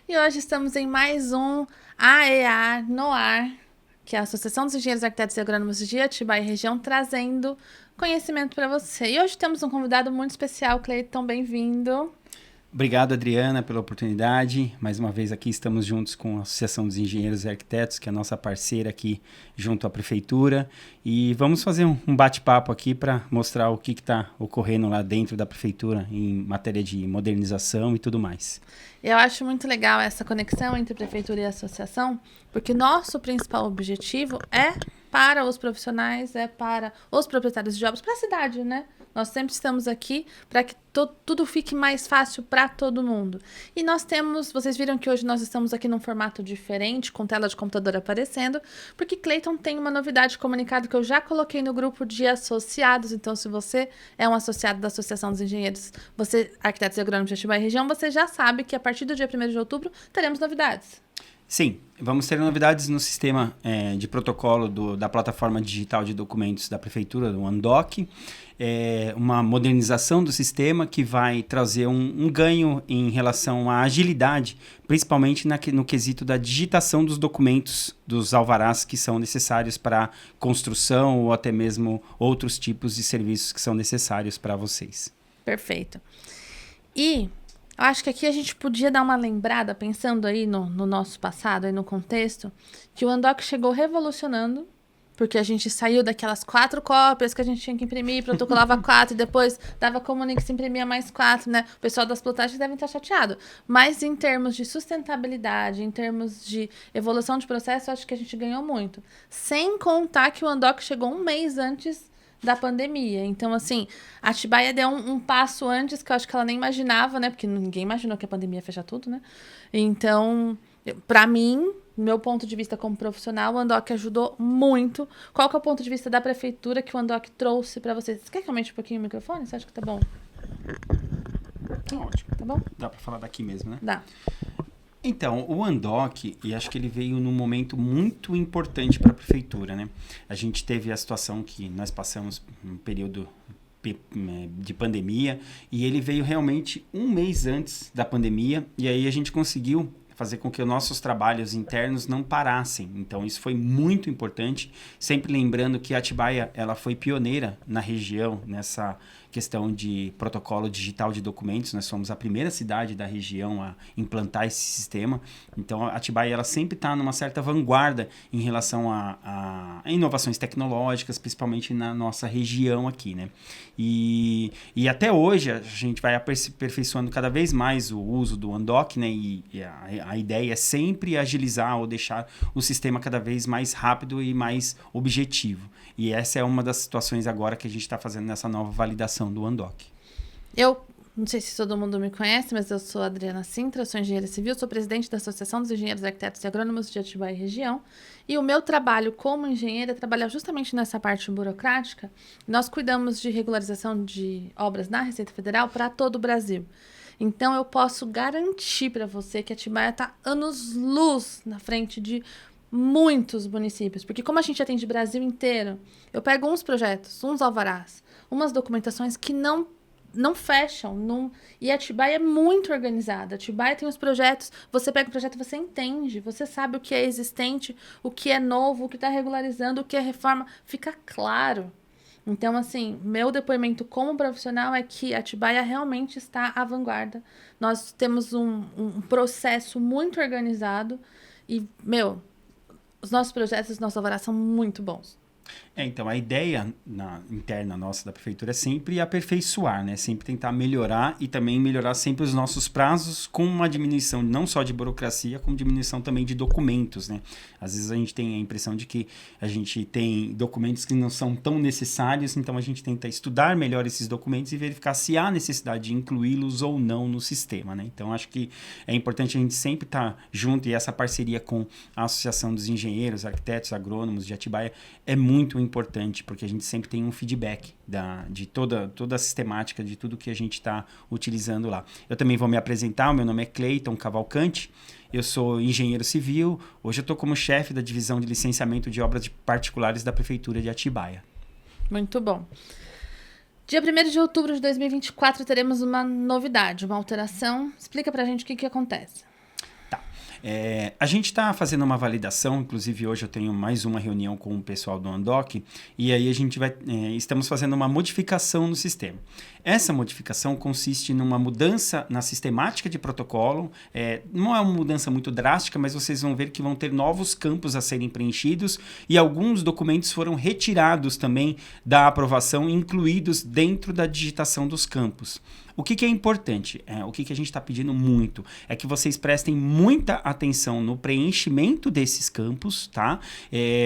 E hoje estamos em mais um AEA no ar, que é a Associação dos Engenheiros, Arquitetos e Agrônomos de Atibaia e Região, trazendo conhecimento para você. E hoje temos um convidado muito especial, Cleiton, bem-vindo. Obrigado, Adriana, pela oportunidade. Mais uma vez aqui estamos juntos com a Associação dos Engenheiros e Arquitetos, que é a nossa parceira aqui junto à Prefeitura. E vamos fazer um bate-papo aqui para mostrar o que está ocorrendo lá dentro da Prefeitura em matéria de modernização e tudo mais. Eu acho muito legal essa conexão entre prefeitura e associação, porque nosso principal objetivo é para os profissionais, é para os proprietários de obras, para a cidade, né? Nós sempre estamos aqui para que tudo fique mais fácil para todo mundo. E nós temos, vocês viram que hoje nós estamos aqui num formato diferente, com tela de computador aparecendo, porque Cleiton tem uma novidade comunicada que eu já coloquei no grupo de associados. Então, se você é um associado da Associação dos Engenheiros, você, Arquitetos e Agrônomos de Atibaia e Região, você já sabe que a partir do dia 1º de outubro teremos novidades. Sim, vamos ter novidades no sistema de protocolo da plataforma digital de documentos da Prefeitura, do Andoc. Uma modernização do sistema que vai trazer um ganho em relação à agilidade, principalmente no quesito da digitação dos documentos, dos alvarás que são necessários para construção ou até mesmo outros tipos de serviços que são necessários para vocês. Perfeito. E eu acho que aqui a gente podia dar uma lembrada, pensando aí no nosso passado, aí no contexto, que o Andoc chegou revolucionando, porque a gente saiu daquelas 4 cópias que a gente tinha que imprimir, protocolava 4 e depois dava Comunix e imprimia mais 4, né? O pessoal das plotagens devem estar chateado. Mas em termos de sustentabilidade, em termos de evolução de processo, eu acho que a gente ganhou muito. Sem contar que o Andoc chegou um mês antes da pandemia. Então, assim, a Atibaia deu um passo antes que eu acho que ela nem imaginava, né? Porque ninguém imaginou que a pandemia ia fechar tudo, né? Então, para mim, meu ponto de vista como profissional, o Andoc ajudou muito. Qual que é o ponto de vista da prefeitura que o Andoc trouxe para vocês? Você quer que aumente um pouquinho o microfone? Você acha que tá bom? Tá ótimo. Tá bom? Dá para falar daqui mesmo, né? Dá. Então, o Andoc, e acho que ele veio num momento muito importante para a prefeitura, né? A gente teve a situação que nós passamos um período de pandemia e ele veio realmente um mês antes da pandemia e aí a gente conseguiu fazer com que os nossos trabalhos internos não parassem. Então, isso foi muito importante, sempre lembrando que a Atibaia ela foi pioneira na região nessa questão de protocolo digital de documentos. Nós somos a primeira cidade da região a implantar esse sistema. Então, a Atibaia ela sempre está numa certa vanguarda em relação a inovações tecnológicas, principalmente na nossa região aqui, né? E até hoje a gente vai aperfeiçoando cada vez mais o uso do Andoc, né? E a ideia é sempre agilizar ou deixar o sistema cada vez mais rápido e mais objetivo. E essa é uma das situações agora que a gente está fazendo nessa nova validação do Andoc. Eu não sei se todo mundo me conhece, mas eu sou a Adriana Sintra, sou engenheira civil, sou presidente da Associação dos Engenheiros, Arquitetos e Agrônomos de Atibaia e Região. E o meu trabalho como engenheira é trabalhar justamente nessa parte burocrática. Nós cuidamos de regularização de obras na Receita Federal para todo o Brasil. Então, eu posso garantir para você que Atibaia está anos-luz na frente de muitos municípios. Porque como a gente atende o Brasil inteiro, eu pego uns projetos, uns alvarás, umas documentações que não fecham. E a Atibaia é muito organizada. A Atibaia tem os projetos, você pega o projeto e você entende, você sabe o que é existente, o que é novo, o que está regularizando, o que é reforma, fica claro. Então, assim, meu depoimento como profissional é que a Atibaia realmente está à vanguarda. Nós temos um processo muito organizado e, os nossos projetos, os nossos alvarás são muito bons. Então, a ideia interna nossa da prefeitura é sempre aperfeiçoar, né? Sempre tentar melhorar e também melhorar sempre os nossos prazos com uma diminuição não só de burocracia, como diminuição também de documentos, né? Às vezes a gente tem a impressão de que a gente tem documentos que não são tão necessários, então a gente tenta estudar melhor esses documentos e verificar se há necessidade de incluí-los ou não no sistema, né? Então, acho que é importante a gente sempre estar junto e essa parceria com a Associação dos Engenheiros, Arquitetos, Agrônomos de Atibaia é muito importante, porque a gente sempre tem um feedback de toda a sistemática de tudo que a gente está utilizando lá. Eu também vou me apresentar, o meu nome é Cleiton Cavalcante, eu sou engenheiro civil, hoje eu estou como chefe da divisão de licenciamento de obras particulares da Prefeitura de Atibaia. Muito bom. Dia 1º de outubro de 2024 teremos uma novidade, uma alteração. Explica pra gente o que acontece. Tá. A gente está fazendo uma validação, inclusive hoje eu tenho mais uma reunião com o pessoal do Andoc, e aí a gente estamos fazendo uma modificação no sistema. Essa modificação consiste numa mudança na sistemática de protocolo, não é uma mudança muito drástica, mas vocês vão ver que vão ter novos campos a serem preenchidos e alguns documentos foram retirados também da aprovação, incluídos dentro da digitação dos campos. O que é importante? O que a gente está pedindo muito é que vocês prestem muita atenção no preenchimento desses campos, tá?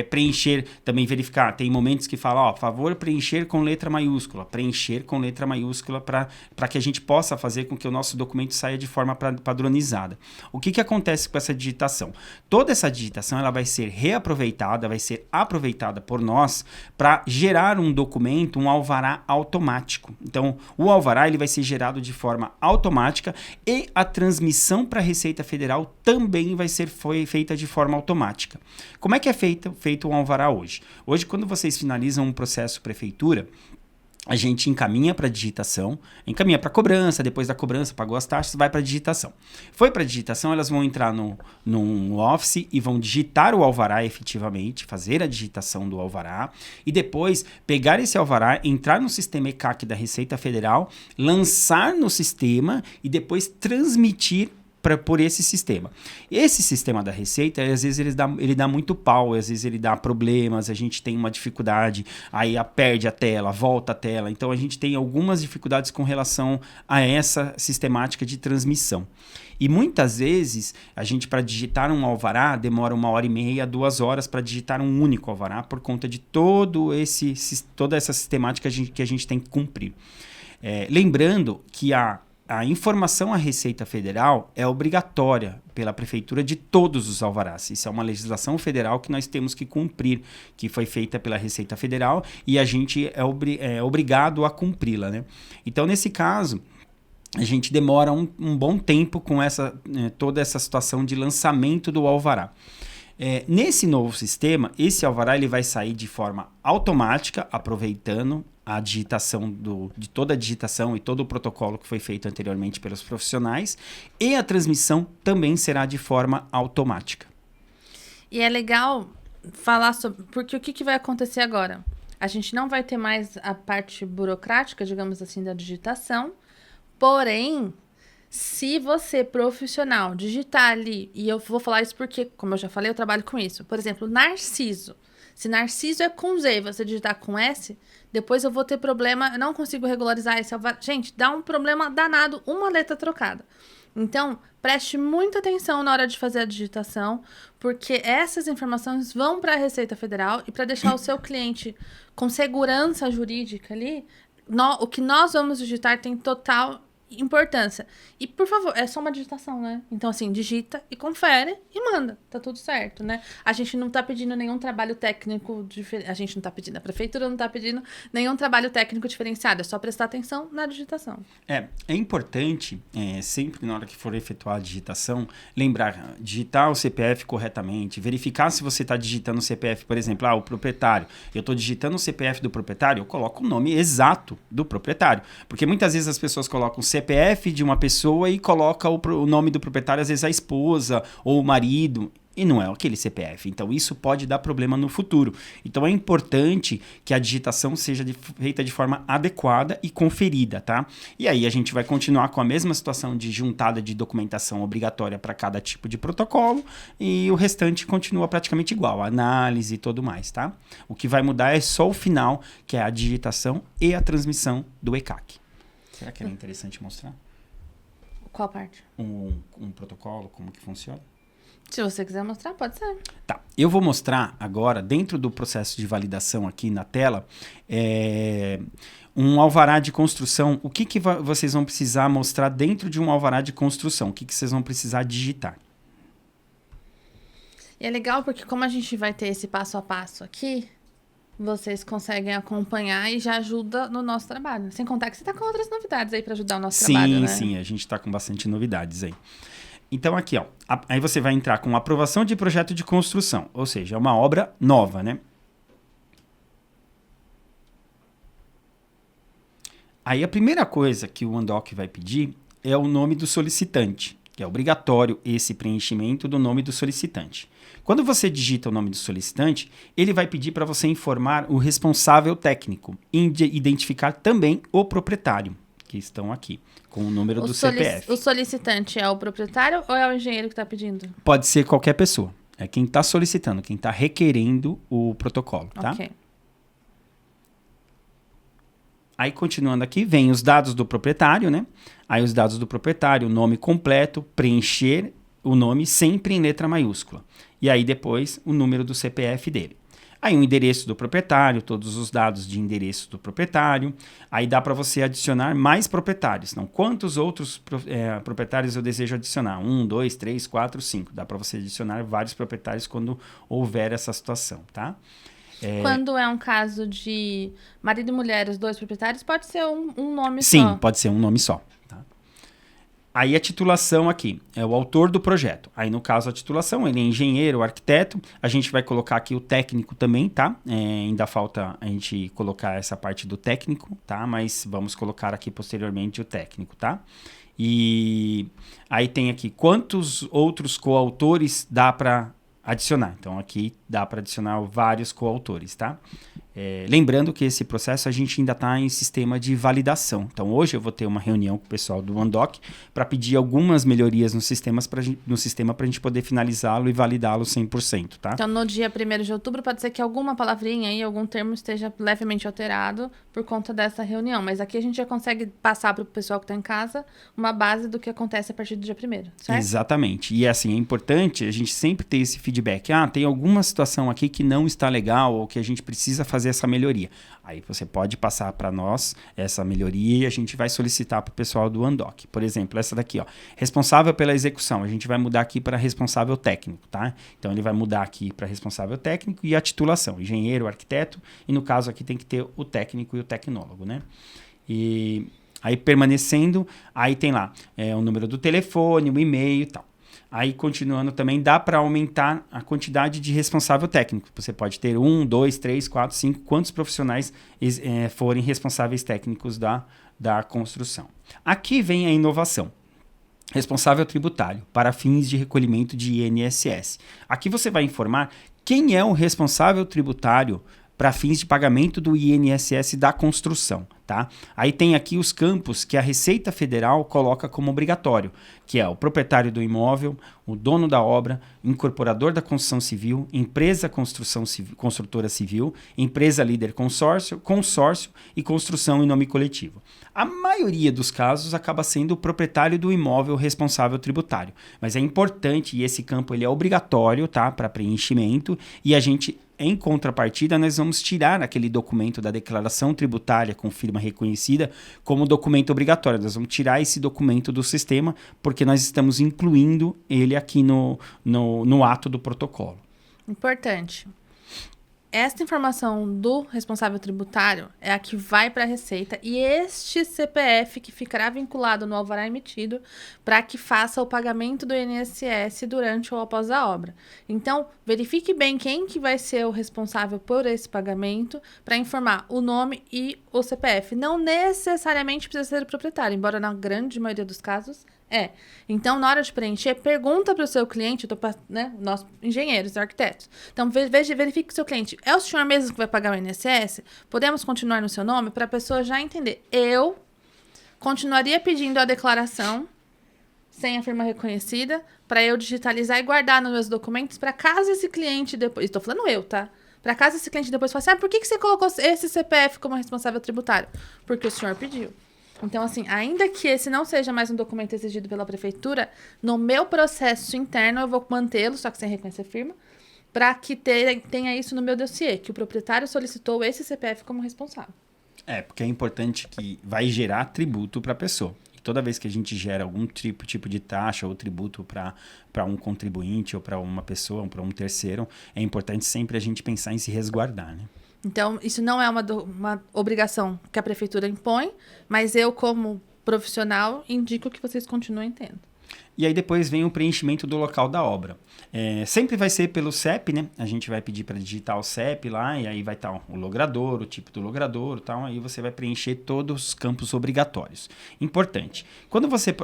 Preencher, também verificar. Tem momentos que fala, favor preencher com letra maiúscula. Preencher com letra maiúscula para que a gente possa fazer com que o nosso documento saia de forma padronizada. O que acontece com essa digitação? Toda essa digitação ela vai ser reaproveitada, vai ser aproveitada por nós para gerar um documento, um alvará automático. Então, o alvará ele vai ser gerado de forma automática e a transmissão para a Receita Federal também vai ser feita de forma automática. Como é que é feito um alvará hoje? Hoje, quando vocês finalizam um processo prefeitura, a gente encaminha para digitação, encaminha para cobrança, depois da cobrança pagou as taxas, vai para digitação. Foi para digitação, elas vão entrar no Office e vão digitar o alvará efetivamente, fazer a digitação do alvará e depois pegar esse alvará, entrar no sistema ECAC da Receita Federal, lançar no sistema e depois transmitir por esse sistema. Esse sistema da Receita, às vezes ele dá muito pau, às vezes ele dá problemas, a gente tem uma dificuldade, aí perde a tela, volta a tela. Então a gente tem algumas dificuldades com relação a essa sistemática de transmissão. E muitas vezes a gente, para digitar um alvará, demora 1h30, 2 horas para digitar um único alvará por conta de toda essa sistemática que a gente tem que cumprir. Lembrando que a informação à Receita Federal é obrigatória pela Prefeitura de todos os alvarás. Isso é uma legislação federal que nós temos que cumprir, que foi feita pela Receita Federal e a gente é obrigado a cumpri-la, né? Então, nesse caso, a gente demora um bom tempo com toda essa situação de lançamento do alvará. Nesse novo sistema, esse alvará ele vai sair de forma automática, aproveitando a digitação de toda a digitação e todo o protocolo que foi feito anteriormente pelos profissionais, e a transmissão também será de forma automática. E é legal falar sobre... Porque o que vai acontecer agora? A gente não vai ter mais a parte burocrática, digamos assim, da digitação, porém, se você, profissional, digitar ali, e eu vou falar isso porque, como eu já falei, eu trabalho com isso. Por exemplo, Narciso. Se Narciso é com Z e você digitar com S, depois eu vou ter problema, eu não consigo regularizar esse alvará. Gente, dá um problema danado, uma letra trocada. Então, preste muita atenção na hora de fazer a digitação, porque essas informações vão para a Receita Federal e para deixar o seu cliente com segurança jurídica ali, o que nós vamos digitar tem total importância. E, por favor, é só uma digitação, né? Então, assim, digita e confere e manda. Tá tudo certo, né? A gente não tá pedindo nenhum trabalho técnico diferente. A gente não tá pedindo, a prefeitura não tá pedindo nenhum trabalho técnico diferenciado. É só prestar atenção na digitação. É importante, sempre na hora que for efetuar a digitação, lembrar, digitar o CPF corretamente, verificar se você está digitando o CPF, por exemplo, o proprietário. Eu estou digitando o CPF do proprietário, eu coloco o nome exato do proprietário. Porque muitas vezes as pessoas colocam o CPF de uma pessoa e coloca o nome do proprietário, às vezes a esposa ou o marido, e não é aquele CPF. Então, isso pode dar problema no futuro. Então, é importante que a digitação seja feita de forma adequada e conferida, tá? E aí, a gente vai continuar com a mesma situação de juntada de documentação obrigatória para cada tipo de protocolo e o restante continua praticamente igual, a análise e tudo mais, tá? O que vai mudar é só o final, que é a digitação e a transmissão do ECAC. Será que era interessante mostrar? Qual parte? Um protocolo, como que funciona? Se você quiser mostrar, pode ser. Tá, eu vou mostrar agora, dentro do processo de validação aqui na tela, um alvará de construção. O que vocês vão precisar mostrar dentro de um alvará de construção? O que vocês vão precisar digitar? E é legal porque como a gente vai ter esse passo a passo aqui, vocês conseguem acompanhar e já ajuda no nosso trabalho. Sem contar que você está com outras novidades aí para ajudar o nosso trabalho, né? Sim, a gente está com bastante novidades aí. Então, aqui, aí você vai entrar com aprovação de projeto de construção, ou seja, é uma obra nova, né? Aí a primeira coisa que o Andoc vai pedir é o nome do solicitante. que é obrigatório esse preenchimento do nome do solicitante. Quando você digita o nome do solicitante, ele vai pedir para você informar o responsável técnico e identificar também o proprietário, que estão aqui, com o número do CPF. O solicitante é o proprietário ou é o engenheiro que está pedindo? Pode ser qualquer pessoa. É quem está solicitando, quem está requerendo o protocolo, tá? Ok. Aí, continuando aqui, vem os dados do proprietário, né? Aí, os dados do proprietário, o nome completo, preencher o nome sempre em letra maiúscula. E aí, depois, o número do CPF dele. Aí, o endereço do proprietário, todos os dados de endereço do proprietário. Aí, dá para você adicionar mais proprietários. Então, quantos outros proprietários eu desejo adicionar? 1, 2, 3, 4, 5. Dá para você adicionar vários proprietários quando houver essa situação, tá? Quando é um caso de marido e mulher, os dois proprietários, pode ser um nome Sim, só. Sim, pode ser um nome só. Tá? Aí a titulação aqui é o autor do projeto. Aí no caso a titulação, ele é engenheiro, arquiteto. A gente vai colocar aqui o técnico também, tá? Ainda falta a gente colocar essa parte do técnico, tá? Mas vamos colocar aqui posteriormente o técnico, tá? E aí tem aqui quantos outros coautores dá para adicionar. Então, aqui dá para adicionar vários coautores, tá? Lembrando que esse processo a gente ainda está em sistema de validação. Então, hoje eu vou ter uma reunião com o pessoal do OneDoc para pedir algumas melhorias no sistema para a gente poder finalizá-lo e validá-lo 100%, tá? Então, no dia 1º de outubro, pode ser que alguma palavrinha aí, algum termo esteja levemente alterado por conta dessa reunião. Mas aqui a gente já consegue passar para o pessoal que está em casa uma base do que acontece a partir do dia 1º, certo? Exatamente. E assim, é importante a gente sempre ter esse feedback. Tem alguma situação aqui que não está legal ou que a gente precisa fazer essa melhoria. Aí você pode passar para nós essa melhoria e a gente vai solicitar para o pessoal do OneDoc. Por exemplo, essa daqui, ó, responsável pela execução. A gente vai mudar aqui para responsável técnico, tá? Então ele vai mudar aqui para responsável técnico e a titulação, engenheiro, arquiteto, e no caso aqui tem que ter o técnico e o tecnólogo, né? E aí permanecendo, aí tem lá o número do telefone, o e-mail e tal. Aí, continuando também, dá para aumentar a quantidade de responsável técnico. Você pode ter 1, 2, 3, 4, 5, quantos profissionais forem responsáveis técnicos da construção. Aqui vem a inovação. Responsável tributário, para fins de recolhimento de INSS. Aqui você vai informar quem é o responsável tributário para fins de pagamento do INSS da construção, tá? Aí tem aqui os campos que a Receita Federal coloca como obrigatório, que é o proprietário do imóvel, o dono da obra, incorporador da construção civil, empresa construtora civil, empresa líder consórcio e construção em nome coletivo. A maioria dos casos acaba sendo o proprietário do imóvel responsável tributário, mas é importante e esse campo ele é obrigatório, tá, para preenchimento e a gente em contrapartida, nós vamos tirar aquele documento da declaração tributária com firma reconhecida como documento obrigatório. Nós vamos tirar esse documento do sistema porque nós estamos incluindo ele aqui no ato do protocolo. Importante. Esta informação do responsável tributário é a que vai para a Receita e este CPF que ficará vinculado no alvará emitido para que faça o pagamento do INSS durante ou após a obra. Então, verifique bem quem que vai ser o responsável por esse pagamento para informar o nome e o CPF. Não necessariamente precisa ser o proprietário, embora na grande maioria dos casos Então, na hora de preencher, pergunta para o seu cliente, nós engenheiros, arquitetos. Então, verifique que o seu cliente é o senhor mesmo que vai pagar o INSS? Podemos continuar no seu nome? Para a pessoa já entender. Eu continuaria pedindo a declaração sem a firma reconhecida para eu digitalizar e guardar nos meus documentos para caso esse cliente depois... Estou falando eu, tá? Para caso esse cliente depois fale assim, por que você colocou esse CPF como responsável tributário? Porque o senhor pediu. Então, assim, ainda que esse não seja mais um documento exigido pela prefeitura, no meu processo interno eu vou mantê-lo, só que sem reconhecer firma, para que tenha isso no meu dossiê, que o proprietário solicitou esse CPF como responsável. Porque é importante que vai gerar tributo para a pessoa. E toda vez que a gente gera algum tipo de taxa ou tributo para um contribuinte ou para uma pessoa ou para um terceiro, é importante sempre a gente pensar em se resguardar, né? Então, isso não é uma obrigação que a prefeitura impõe, mas eu, como profissional, indico que vocês continuem tendo. E aí depois vem o preenchimento do local da obra. Sempre vai ser pelo CEP, né? A gente vai pedir para digitar o CEP lá, e aí vai estar o logrador, o tipo do logrador e tal. Aí você vai preencher todos os campos obrigatórios. Importante. Quando você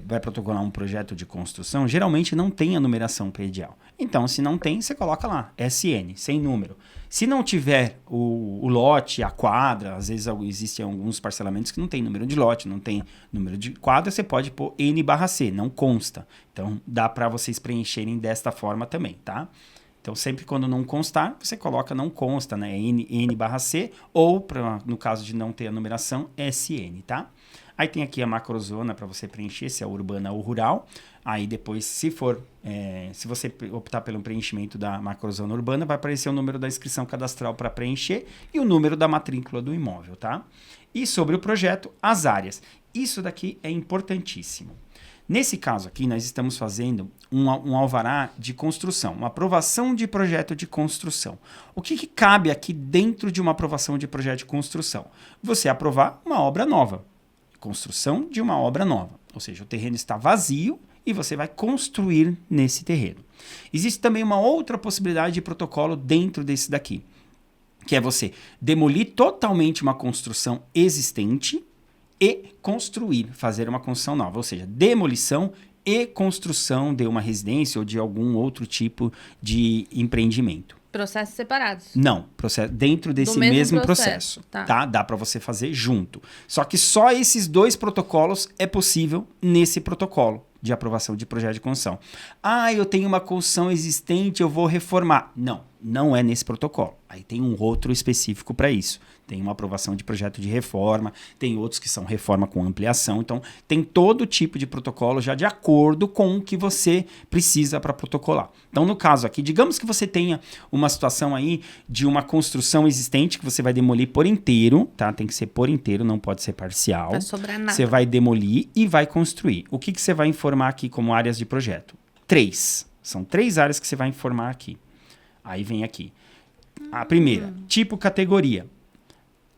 vai protocolar um projeto de construção, geralmente não tem a numeração predial. Então, se não tem, você coloca lá, SN, sem número. Se não tiver o lote, a quadra, às vezes existem alguns parcelamentos que não tem número de lote, não tem número de quadra, você pode pôr N/C, não consta. Então, dá para vocês preencherem desta forma também, tá? Então, sempre quando não constar, você coloca não consta, né? N/C, ou, no caso de não ter a numeração, SN, tá? Aí tem aqui a macrozona para você preencher, se é urbana ou rural. Aí depois, se você optar pelo preenchimento da macrozona urbana, vai aparecer o número da inscrição cadastral para preencher e o número da matrícula do imóvel, tá? E sobre o projeto, as áreas. Isso daqui é importantíssimo. Nesse caso aqui, nós estamos fazendo um alvará de construção, uma aprovação de projeto de construção. O que cabe aqui dentro de uma aprovação de projeto de construção? Você aprovar uma obra nova, construção de uma obra nova. Ou seja, o terreno está vazio e você vai construir nesse terreno. Existe também uma outra possibilidade de protocolo dentro desse daqui, que é você demolir totalmente uma construção existente e construir, fazer uma construção nova. Ou seja, demolição e construção de uma residência ou de algum outro tipo de empreendimento. Processos separados. Não, dentro desse mesmo processo. Tá? Dá para você fazer junto. Só que só esses dois protocolos é possível nesse protocolo de aprovação de projeto de construção. Eu tenho uma construção existente, eu vou reformar. Não é nesse protocolo. Aí tem um outro específico para isso. Tem uma aprovação de projeto de reforma, tem outros que são reforma com ampliação. Então, tem todo tipo de protocolo já de acordo com o que você precisa para protocolar. Então, no caso aqui, digamos que você tenha uma situação aí de uma construção existente que você vai demolir por inteiro, tá? Tem que ser por inteiro, não pode ser parcial. Não vai sobrar nada. Você vai demolir e vai construir. O que você vai informar aqui como áreas de projeto? 3. São 3 áreas que você vai informar aqui. Aí vem aqui. A primeira, tipo categoria.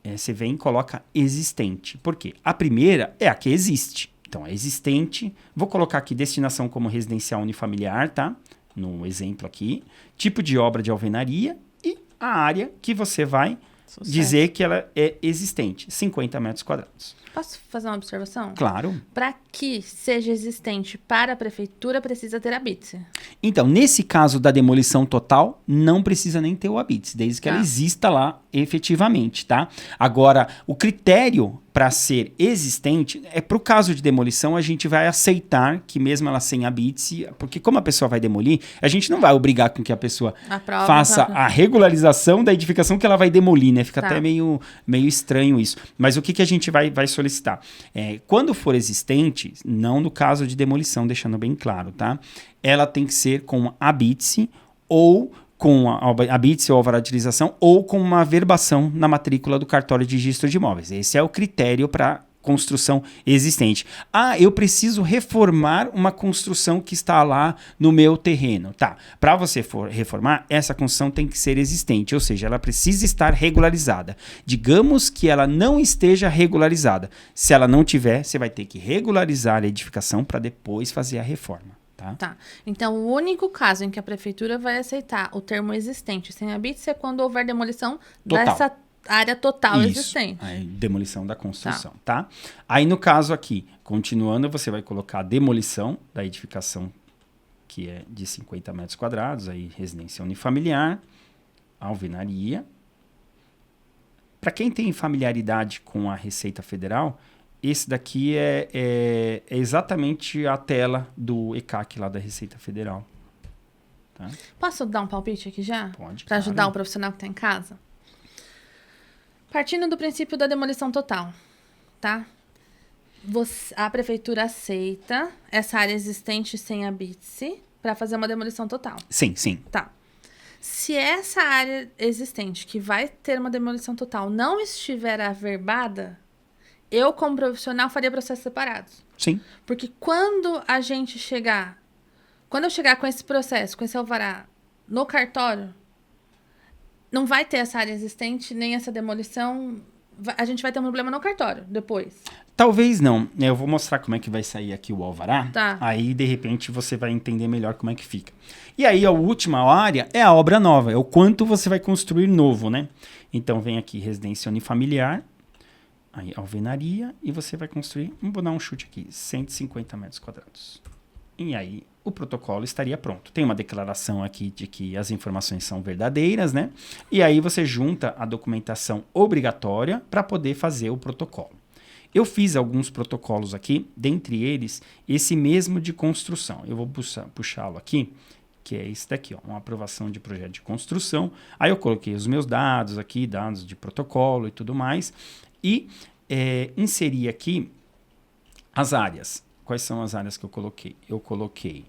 Você vem e coloca existente. Por quê? A primeira é a que existe. Então, é existente. Vou colocar aqui destinação como residencial unifamiliar, tá? No exemplo aqui. Tipo de obra de alvenaria e a área que você vai dizer que ela é existente. 50 metros quadrados. Posso fazer uma observação? Claro. Para que seja existente para a prefeitura, precisa ter habite. Então, nesse caso da demolição total, não precisa nem ter o habite, desde que ela exista lá efetivamente, tá? Agora, o critério para ser existente, para o caso de demolição, a gente vai aceitar que mesmo ela sem habite, porque como a pessoa vai demolir, a gente não vai obrigar com que a pessoa faça a regularização da edificação que ela vai demolir, né? Fica até meio estranho isso. Mas o que a gente vai solicitar? Quando for existente, não no caso de demolição, deixando bem claro, tá? Ela tem que ser com habite ou com a habite ou alvará de utilização ou com uma averbação na matrícula do cartório de registro de imóveis. Esse é o critério para construção existente. Eu preciso reformar uma construção que está lá no meu terreno. Tá, para você reformar, essa construção tem que ser existente, ou seja, ela precisa estar regularizada. Digamos que ela não esteja regularizada. Se ela não tiver, você vai ter que regularizar a edificação para depois fazer a reforma. Tá. Então, o único caso em que a prefeitura vai aceitar o termo existente sem habite é quando houver demolição dessa área total existente. Aí, demolição da construção, tá? Aí, no caso aqui, continuando, você vai colocar a demolição da edificação, que é de 50 metros quadrados, aí residência unifamiliar, alvenaria. Para quem tem familiaridade com a Receita Federal, esse daqui é exatamente a tela do ECAC lá da Receita Federal. Tá? Posso dar um palpite aqui já? Pode. Para ajudar o profissional que está em casa? Partindo do princípio da demolição total, tá? A prefeitura aceita essa área existente sem habite para fazer uma demolição total. Sim. Tá. Se essa área existente que vai ter uma demolição total não estiver averbada, eu, como profissional, faria processos separados. Sim. Porque quando eu chegar com esse processo, com esse alvará no cartório, não vai ter essa área existente, nem essa demolição a gente vai ter um problema no cartório depois. Talvez não. Eu vou mostrar como é que vai sair aqui o alvará. Tá. Aí, de repente, você vai entender melhor como é que fica. E aí, a última área é a obra nova. É o quanto você vai construir novo, né? Então, vem aqui residência unifamiliar. Aí, alvenaria. E você vai construir, vou dar um chute aqui, 150 metros quadrados. E aí, o protocolo estaria pronto. Tem uma declaração aqui de que as informações são verdadeiras, né? E aí, você junta a documentação obrigatória para poder fazer o protocolo. Eu fiz alguns protocolos aqui, dentre eles, esse mesmo de construção. Eu vou puxá-lo aqui, que é esse daqui, ó, uma aprovação de projeto de construção. Aí eu coloquei os meus dados aqui, dados de protocolo e tudo mais, e inseri aqui as áreas. Quais são as áreas que eu coloquei? Eu coloquei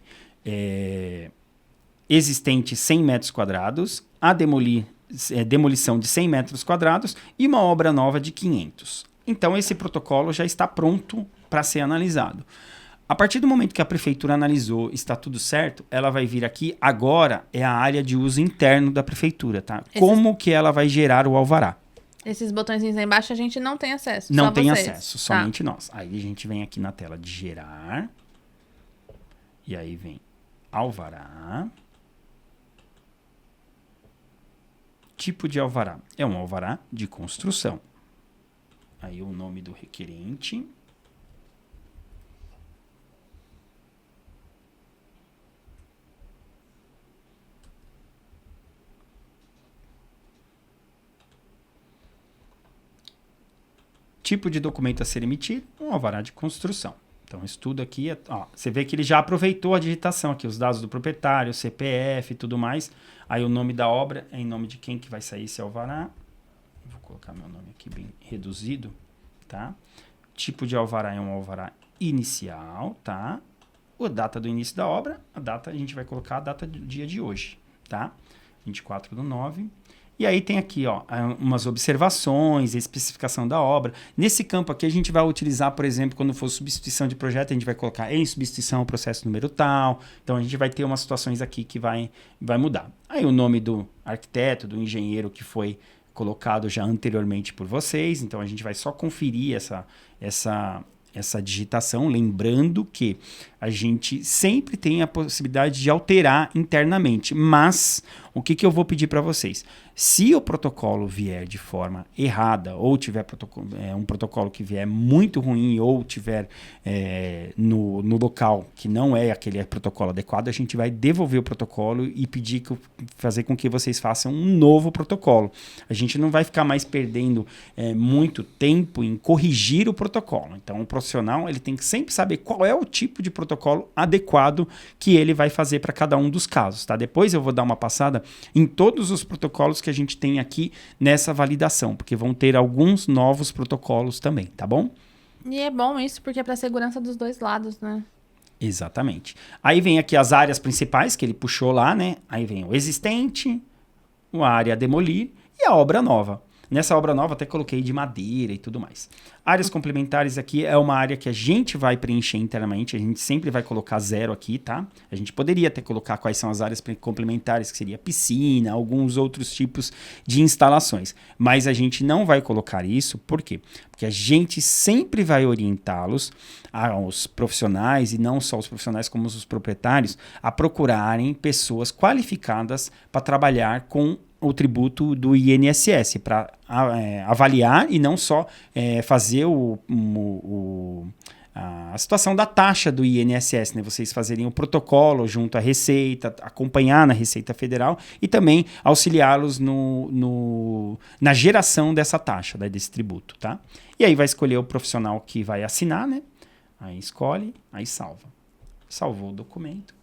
existente 100 metros quadrados, a demolição de 100 metros quadrados e uma obra nova de 500. Então, esse protocolo já está pronto para ser analisado. A partir do momento que a prefeitura analisou, está tudo certo, ela vai vir aqui. Agora é a área de uso interno da prefeitura, tá? Como que ela vai gerar o alvará? Esses botõezinhos aí embaixo a gente não tem acesso. Não só tem vocês. acesso, somente nós. Aí a gente vem aqui na tela de gerar. E aí vem alvará. Tipo de alvará. É um alvará de construção. Aí o nome do requerente. Tipo de documento a ser emitido, um alvará de construção. Então, isso tudo aqui, você vê que ele já aproveitou a digitação aqui, os dados do proprietário, CPF e tudo mais. Aí o nome da obra é em nome de quem que vai sair esse alvará. Vou colocar meu nome aqui bem reduzido, tá? Tipo de alvará é um alvará inicial, tá? A data do início da obra, a gente vai colocar a data do dia de hoje, tá? 24/9. E aí tem aqui, ó, umas observações, a especificação da obra. Nesse campo aqui a gente vai utilizar, por exemplo, quando for substituição de projeto, a gente vai colocar em substituição ao processo número tal. Então a gente vai ter umas situações aqui que vai mudar. Aí o nome do arquiteto, do engenheiro que foi colocado já anteriormente por vocês. Então a gente vai só conferir essa digitação, lembrando que a gente sempre tem a possibilidade de alterar internamente, mas o que eu vou pedir para vocês? Se o protocolo vier de forma errada, ou tiver um protocolo que vier muito ruim, ou tiver no local que não é aquele protocolo adequado, a gente vai devolver o protocolo e fazer com que vocês façam um novo protocolo. A gente não vai ficar mais perdendo muito tempo em corrigir o protocolo. Então, o profissional ele tem que sempre saber qual é o tipo de protocolo adequado que ele vai fazer para cada um dos casos. Tá? Depois eu vou dar uma passada em todos os protocolos que a gente tem aqui nessa validação, porque vão ter alguns novos protocolos também, tá bom? E é bom isso, porque é para segurança dos dois lados, né? Exatamente. Aí vem aqui as áreas principais que ele puxou lá, né? Aí vem o existente, a área a demolir e a obra nova. Nessa obra nova até coloquei de madeira e tudo mais. Áreas complementares aqui é uma área que a gente vai preencher internamente, a gente sempre vai colocar 0 aqui, tá? A gente poderia até colocar quais são as áreas complementares, que seria piscina, alguns outros tipos de instalações. Mas a gente não vai colocar isso, por quê? Porque a gente sempre vai orientá-los, aos profissionais, e não só os profissionais como os proprietários, a procurarem pessoas qualificadas para trabalhar com o tributo do INSS, para avaliar e não só fazer a situação da taxa do INSS, né? Vocês fazerem o protocolo junto à Receita, acompanhar na Receita Federal e também auxiliá-los na geração dessa taxa, né, desse tributo, tá? E aí vai escolher o profissional que vai assinar, né? Aí escolhe, aí salva. Salvou o documento.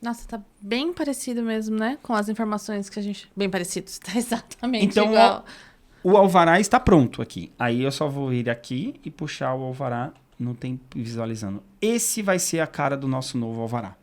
Nossa, tá bem parecido mesmo, né? Com as informações que a gente... Bem parecidos, tá exatamente então, igual. O alvará está pronto aqui. Aí eu só vou ir aqui e puxar o alvará no tempo visualizando. Esse vai ser a cara do nosso novo alvará.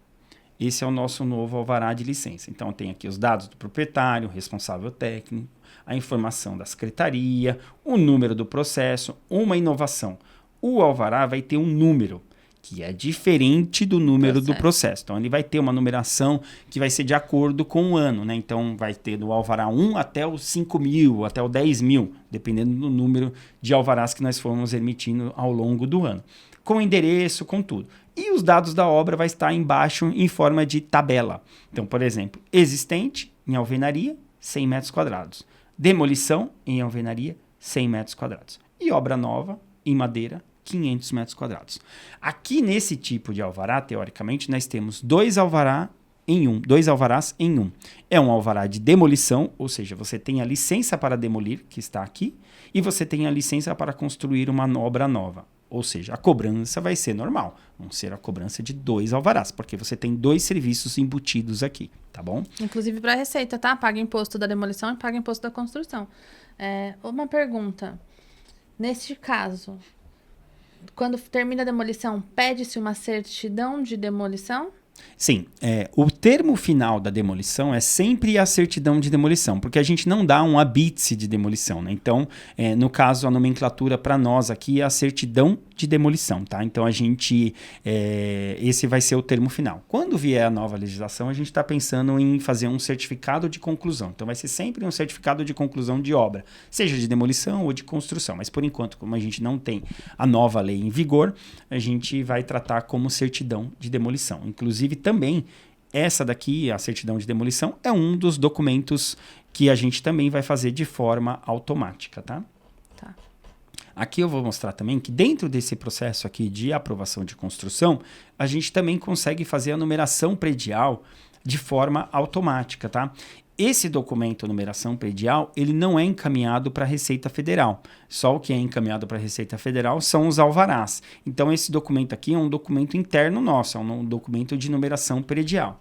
Esse é o nosso novo alvará de licença. Então tem aqui os dados do proprietário, responsável técnico, a informação da secretaria, o número do processo, uma inovação. O alvará vai ter um número que é diferente do número do processo. Então, ele vai ter uma numeração que vai ser de acordo com o ano, né? Então, vai ter do alvará 1 até o 5.000, até o 10.000, dependendo do número de alvarás que nós formos emitindo ao longo do ano. Com endereço, com tudo. E os dados da obra vai estar embaixo em forma de tabela. Então, por exemplo, existente em alvenaria, 100 metros quadrados. Demolição em alvenaria, 100 metros quadrados. E obra nova em madeira, 500 metros quadrados. Aqui nesse tipo de alvará, teoricamente, nós temos dois alvarás em um. É um alvará de demolição, ou seja, você tem a licença para demolir, que está aqui, e você tem a licença para construir uma obra nova. Ou seja, a cobrança vai ser normal. Vão ser a cobrança de 2 alvarás, porque você tem 2 serviços embutidos aqui, tá bom? Inclusive para a Receita, tá? Paga imposto da demolição e paga imposto da construção. Uma pergunta. Neste caso, quando termina a demolição, pede-se uma certidão de demolição? Sim, o termo final da demolição é sempre a certidão de demolição, porque a gente não dá um habite de demolição, né? Então, no caso, a nomenclatura para nós aqui é a certidão de demolição, tá? Então, esse vai ser o termo final. Quando vier a nova legislação, a gente está pensando em fazer um certificado de conclusão. Então, vai ser sempre um certificado de conclusão de obra, seja de demolição ou de construção. Mas, por enquanto, como a gente não tem a nova lei em vigor, a gente vai tratar como certidão de demolição. Inclusive, também, essa daqui, a certidão de demolição, é um dos documentos que a gente também vai fazer de forma automática, tá? Tá. Aqui eu vou mostrar também que dentro desse processo aqui de aprovação de construção, a gente também consegue fazer a numeração predial de forma automática, tá? Esse documento, numeração predial, ele não é encaminhado para a Receita Federal. Só o que é encaminhado para a Receita Federal são os alvarás. Então, esse documento aqui é um documento interno nosso, é um documento de numeração predial.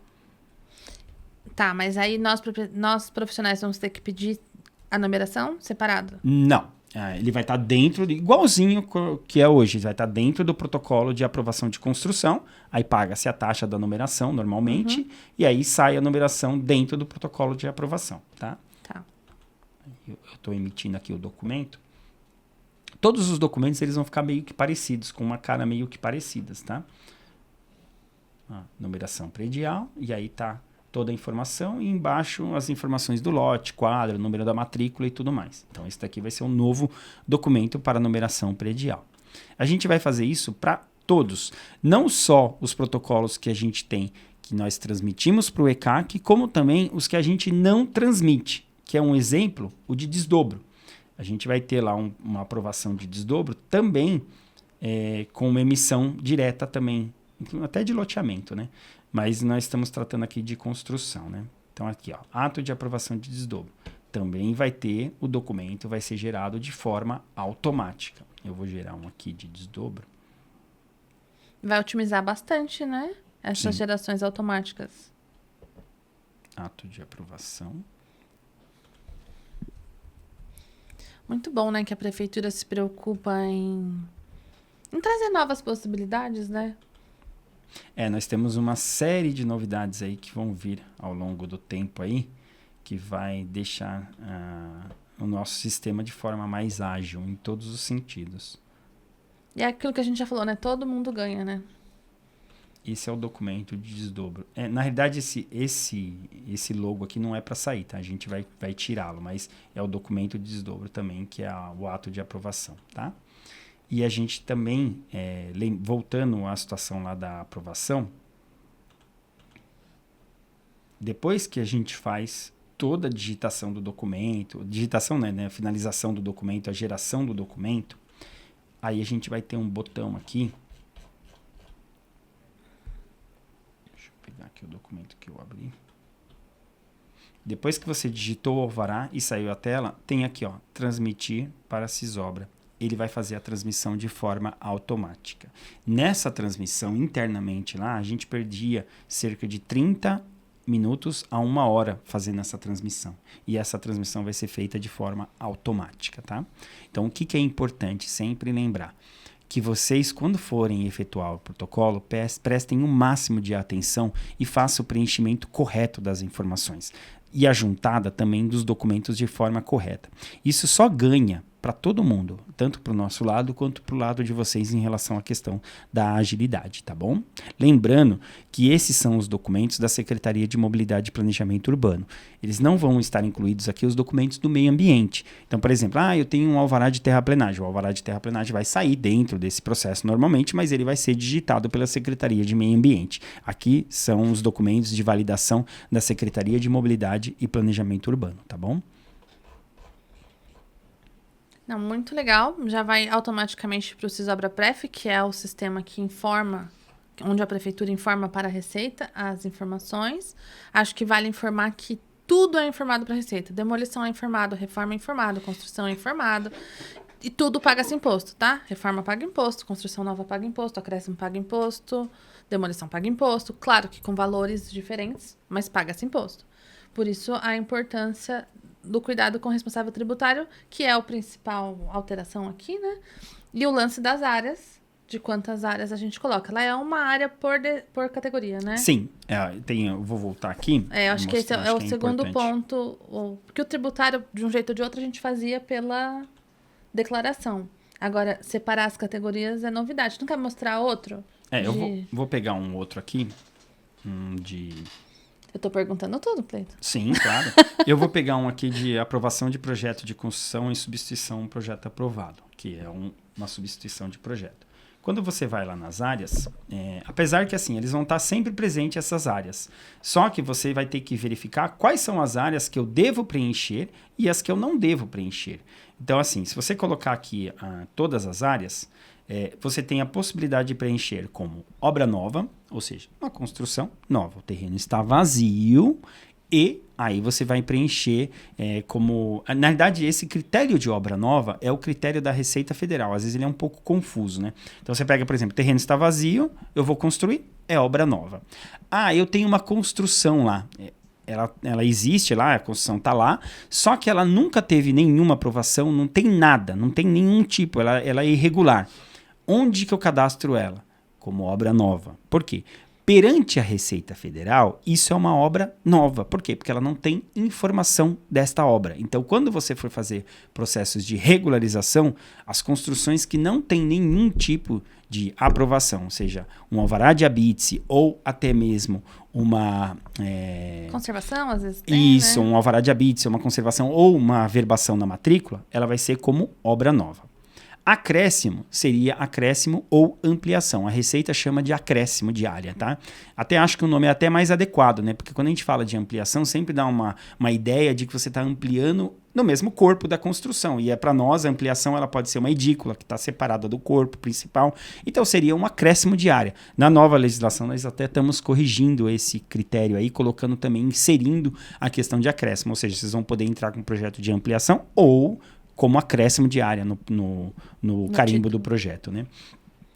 Tá, mas aí nós profissionais vamos ter que pedir a numeração separada? Não. Ele vai estar dentro, igualzinho que é hoje, vai estar dentro do protocolo de aprovação de construção, aí paga-se a taxa da numeração normalmente, e aí sai a numeração dentro do protocolo de aprovação, tá? Tá. Eu estou emitindo aqui o documento. Todos os documentos eles vão ficar meio que parecidos, com uma cara meio que parecidas, tá? Numeração predial, e aí tá toda a informação, e embaixo as informações do lote, quadro, número da matrícula e tudo mais. Então, esse daqui vai ser um novo documento para numeração predial. A gente vai fazer isso para todos, não só os protocolos que a gente tem, que nós transmitimos para o ECAC, como também os que a gente não transmite, que é um exemplo, o de desdobro. A gente vai ter lá uma aprovação de desdobro também com uma emissão direta também, até de loteamento, né? Mas nós estamos tratando aqui de construção, né? Então, aqui, ó, ato de aprovação de desdobro. Também vai ter, o documento vai ser gerado de forma automática. Eu vou gerar um aqui de desdobro. Vai otimizar bastante, né? Essas Sim. gerações automáticas. Ato de aprovação. Muito bom, né? Que a prefeitura se preocupa em trazer novas possibilidades, né? Nós temos uma série de novidades aí que vão vir ao longo do tempo aí, que vai deixar o nosso sistema de forma mais ágil em todos os sentidos. E é aquilo que a gente já falou, né? Todo mundo ganha, né? Esse é o documento de desdobro. Na realidade, esse logo aqui não é para sair, tá? A gente vai tirá-lo, mas é o documento de desdobro também, que é o ato de aprovação, tá? E a gente também, voltando à situação lá da aprovação, depois que a gente faz toda a digitação do documento, digitação, né, a finalização do documento, a geração do documento, aí a gente vai ter um botão aqui. Deixa eu pegar aqui o documento que eu abri. Depois que você digitou o alvará e saiu a tela, tem aqui, ó, transmitir para a Cisobra. Ele vai fazer a transmissão de forma automática. Nessa transmissão, internamente lá, a gente perdia cerca de 30 minutos a 1 hora fazendo essa transmissão. E essa transmissão vai ser feita de forma automática, tá? Então, o que é importante sempre lembrar? Que vocês, quando forem efetuar o protocolo, prestem o máximo de atenção e façam o preenchimento correto das informações. E a juntada também dos documentos de forma correta. Isso só ganha para todo mundo, tanto para o nosso lado quanto para o lado de vocês em relação à questão da agilidade, tá bom? Lembrando que esses são os documentos da Secretaria de Mobilidade e Planejamento Urbano. Eles não vão estar incluídos aqui os documentos do meio ambiente. Então, por exemplo, eu tenho um alvará de terraplenagem. O alvará de terraplenagem vai sair dentro desse processo normalmente, mas ele vai ser digitado pela Secretaria de Meio Ambiente. Aqui são os documentos de validação da Secretaria de Mobilidade e Planejamento Urbano, tá bom? Não, muito legal. Já vai automaticamente para o Cisobra-Pref, que é o sistema que informa, onde a prefeitura informa para a Receita as informações. Acho que vale informar que tudo é informado para a Receita. Demolição é informado, reforma é informado, construção é informado. E tudo paga-se imposto, tá? Reforma paga imposto, construção nova paga imposto, acréscimo paga imposto, demolição paga imposto. Claro que com valores diferentes, mas paga-se imposto. Por isso, a importância do cuidado com o responsável tributário, que é a principal alteração aqui, né? E o lance das áreas, de quantas áreas a gente coloca. Ela é uma área por categoria, né? Sim, eu vou voltar aqui. Eu acho que esse é o segundo ponto. Porque o tributário, de um jeito ou de outro, a gente fazia pela declaração. Agora, separar as categorias é novidade. Tu não quer mostrar outro? Eu vou pegar um outro aqui, Eu tô perguntando tudo, Cleiton. Sim, claro. Eu vou pegar um aqui de aprovação de projeto de construção e substituição do projeto aprovado, que é uma substituição de projeto. Quando você vai lá nas áreas, apesar que assim, eles vão estar sempre presentes essas áreas, só que você vai ter que verificar quais são as áreas que eu devo preencher e as que eu não devo preencher. Então assim, se você colocar aqui todas as áreas, você tem a possibilidade de preencher como obra nova, ou seja, uma construção nova. O terreno está vazio e aí você vai preencher como... Na verdade, esse critério de obra nova é o critério da Receita Federal. Às vezes ele é um pouco confuso, né? Então você pega, por exemplo, o terreno está vazio, eu vou construir, é obra nova. Eu tenho uma construção lá. Ela existe lá, a construção está lá, só que ela nunca teve nenhuma aprovação, não tem nada, não tem nenhum tipo, ela é irregular. Onde que eu cadastro ela? Como obra nova. Por quê? Perante a Receita Federal, isso é uma obra nova. Por quê? Porque ela não tem informação desta obra. Então, quando você for fazer processos de regularização, as construções que não têm nenhum tipo de aprovação, ou seja, um alvará de habite-se ou até mesmo uma... Conservação, às vezes tem, isso, né? Um alvará de habite-se, uma conservação ou uma averbação na matrícula, ela vai ser como obra nova. Acréscimo seria acréscimo ou ampliação. A Receita chama de acréscimo de área, tá? Até acho que o nome é até mais adequado, né? Porque quando a gente fala de ampliação, sempre dá uma ideia de que você está ampliando no mesmo corpo da construção. E para nós, a ampliação ela pode ser uma edícula, que está separada do corpo principal. Então, seria um acréscimo de área. Na nova legislação, nós até estamos corrigindo esse critério aí, colocando também, inserindo a questão de acréscimo. Ou seja, vocês vão poder entrar com um projeto de ampliação ou como acréscimo de área no carimbo do projeto, né?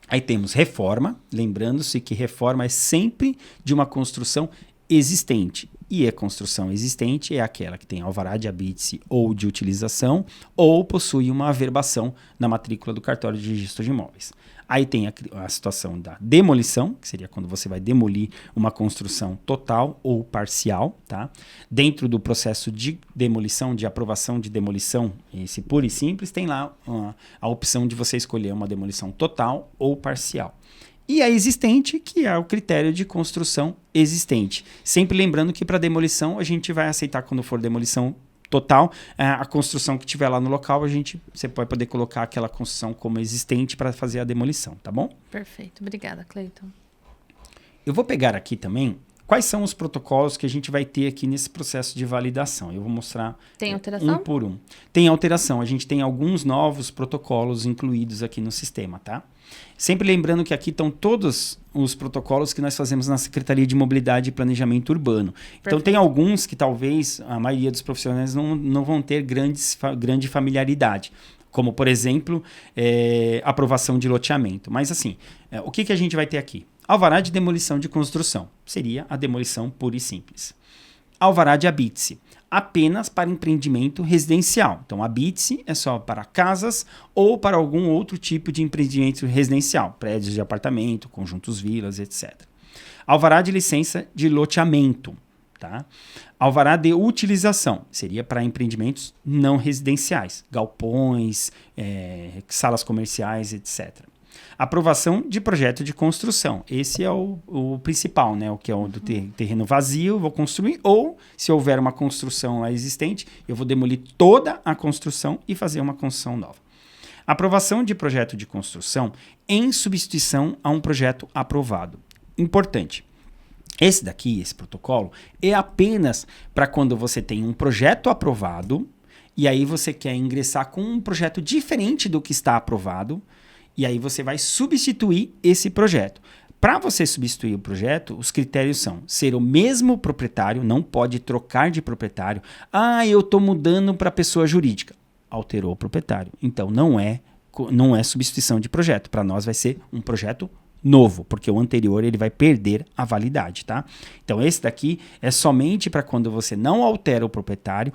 Aí temos reforma, lembrando-se que reforma é sempre de uma construção existente. E a construção existente é aquela que tem alvará de habite-se ou de utilização ou possui uma averbação na matrícula do cartório de registro de imóveis. Aí tem a situação da demolição, que seria quando você vai demolir uma construção total ou parcial, tá? Dentro do processo de demolição, de aprovação de demolição, esse puro e simples, tem lá a opção de você escolher uma demolição total ou parcial. E a existente, que é o critério de construção existente. Sempre lembrando que para demolição a gente vai aceitar quando for demolição total, a construção que tiver lá no local, você vai poder colocar aquela construção como existente para fazer a demolição, tá bom? Perfeito. Obrigada, Cleiton. Eu vou pegar aqui também quais são os protocolos que a gente vai ter aqui nesse processo de validação. Eu vou mostrar alteração? Um por um. Tem alteração. A gente tem alguns novos protocolos incluídos aqui no sistema, tá? Sempre lembrando que aqui estão todos os protocolos que nós fazemos na Secretaria de Mobilidade e Planejamento Urbano. Perfeito. Então, tem alguns que talvez a maioria dos profissionais não vão ter grande familiaridade. Como, por exemplo, aprovação de loteamento. Mas, assim, o que a gente vai ter aqui? Alvará de demolição de construção. Seria a demolição pura e simples. Alvará de habite-se. Apenas para empreendimento residencial. Então, habite-se é só para casas ou para algum outro tipo de empreendimento residencial. Prédios de apartamento, conjuntos vilas, etc. Alvará de licença de loteamento. tá? Alvará de utilização seria para empreendimentos não residenciais, galpões, salas comerciais, etc. Aprovação de projeto de construção. Esse é o principal, né? O que é o do terreno vazio, vou construir. Ou, se houver uma construção lá existente, eu vou demolir toda a construção e fazer uma construção nova. Aprovação de projeto de construção em substituição a um projeto aprovado. Importante. Esse protocolo, é apenas para quando você tem um projeto aprovado e aí você quer ingressar com um projeto diferente do que está aprovado. E aí você vai substituir esse projeto. Para você substituir o projeto, os critérios são ser o mesmo proprietário, não pode trocar de proprietário. Ah, eu estou mudando para pessoa jurídica. Alterou o proprietário. Então não é substituição de projeto. Para nós vai ser um projeto novo, porque o anterior ele vai perder a validade, tá? Então esse daqui é somente para quando você não altera o proprietário.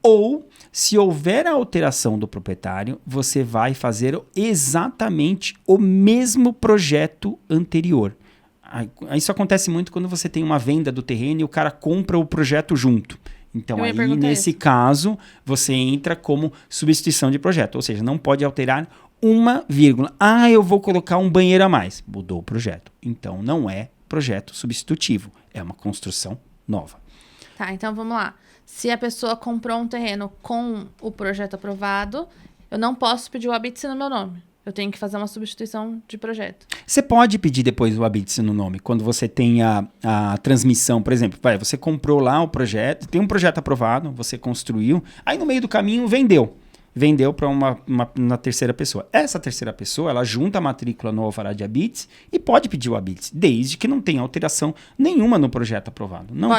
Ou, se houver a alteração do proprietário, você vai fazer exatamente o mesmo projeto anterior. Isso acontece muito quando você tem uma venda do terreno e o cara compra o projeto junto. Então, aí, nesse caso, você entra como substituição de projeto. Ou seja, não pode alterar uma vírgula. Ah, eu vou colocar um banheiro a mais. Mudou o projeto. Então, não é projeto substitutivo. É uma construção nova. Tá, então vamos lá. Se a pessoa comprou um terreno com o projeto aprovado, eu não posso pedir o habite-se no meu nome. Eu tenho que fazer uma substituição de projeto. Você pode pedir depois o habite-se no nome, quando você tem a transmissão, por exemplo. Você comprou lá o projeto, tem um projeto aprovado, você construiu, aí no meio do caminho vendeu. Vendeu para uma terceira pessoa. Essa terceira pessoa, ela junta a matrícula no alvará de habite e pode pedir o habite, desde que não tenha alteração nenhuma no projeto aprovado. Não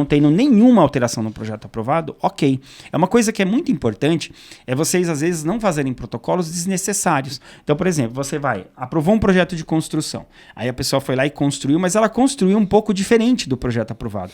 tendo nenhuma alteração no projeto aprovado, ok. É uma coisa que é muito importante, é vocês às vezes não fazerem protocolos desnecessários. Então, por exemplo, você aprovou um projeto de construção, aí a pessoa foi lá e construiu, mas ela construiu um pouco diferente do projeto aprovado.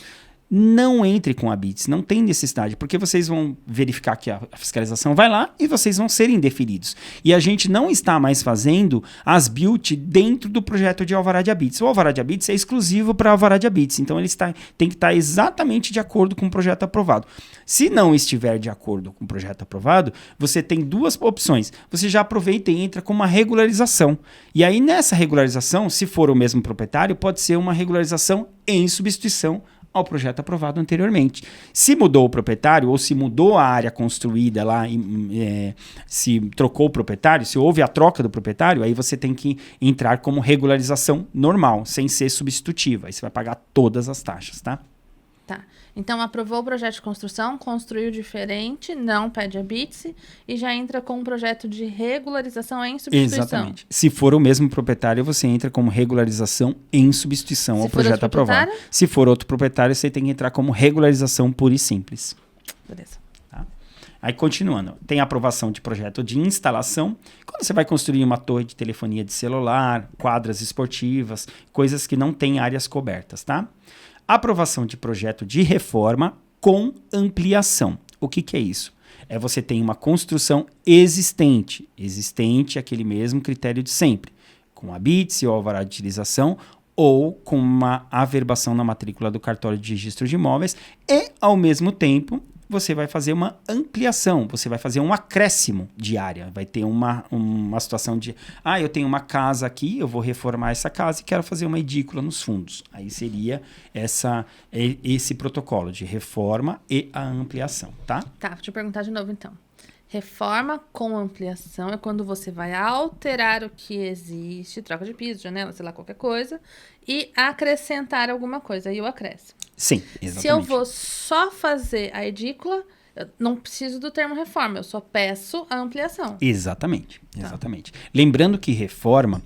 Não entre com habites, não tem necessidade, porque vocês vão verificar que a fiscalização vai lá e vocês vão ser indeferidos. E a gente não está mais fazendo as build dentro do projeto de alvará de habites. O alvará de habites é exclusivo para alvará de habites, então ele tem que estar exatamente de acordo com o projeto aprovado. Se não estiver de acordo com o projeto aprovado, você tem duas opções. Você já aproveita e entra com uma regularização. E aí nessa regularização, se for o mesmo proprietário, pode ser uma regularização em substituição ao projeto aprovado anteriormente. Se mudou o proprietário ou se mudou a área construída lá, se trocou o proprietário, se houve a troca do proprietário, aí você tem que entrar como regularização normal, sem ser substitutiva. Aí você vai pagar todas as taxas, tá? Tá. Então, aprovou o projeto de construção, construiu diferente, não pede habite-se e já entra com um projeto de regularização em substituição. Exatamente. Se for o mesmo proprietário, você entra como regularização em substituição ao projeto aprovado. Se for outro proprietário, você tem que entrar como regularização pura e simples. Beleza. Tá? Aí, continuando, tem a aprovação de projeto de instalação. Quando você vai construir uma torre de telefonia de celular, quadras esportivas, coisas que não têm áreas cobertas, tá? Aprovação de projeto de reforma com ampliação. O que é isso? É você tem uma construção existente. Existente é aquele mesmo critério de sempre. Com habite-se ou alvará de utilização ou com uma averbação na matrícula do cartório de registro de imóveis e, ao mesmo tempo, você vai fazer uma ampliação, você vai fazer um acréscimo de área. Vai ter uma situação de, eu tenho uma casa aqui, eu vou reformar essa casa e quero fazer uma edícula nos fundos. Aí seria esse protocolo de reforma e a ampliação, tá? Tá, deixa eu perguntar de novo então. Reforma com ampliação é quando você vai alterar o que existe, troca de piso, janela, sei lá, qualquer coisa, e acrescentar alguma coisa, aí o acréscimo. Sim, exatamente. Se eu vou só fazer a edícula, eu não preciso do termo reforma, eu só peço a ampliação. Exatamente. Lembrando que reforma,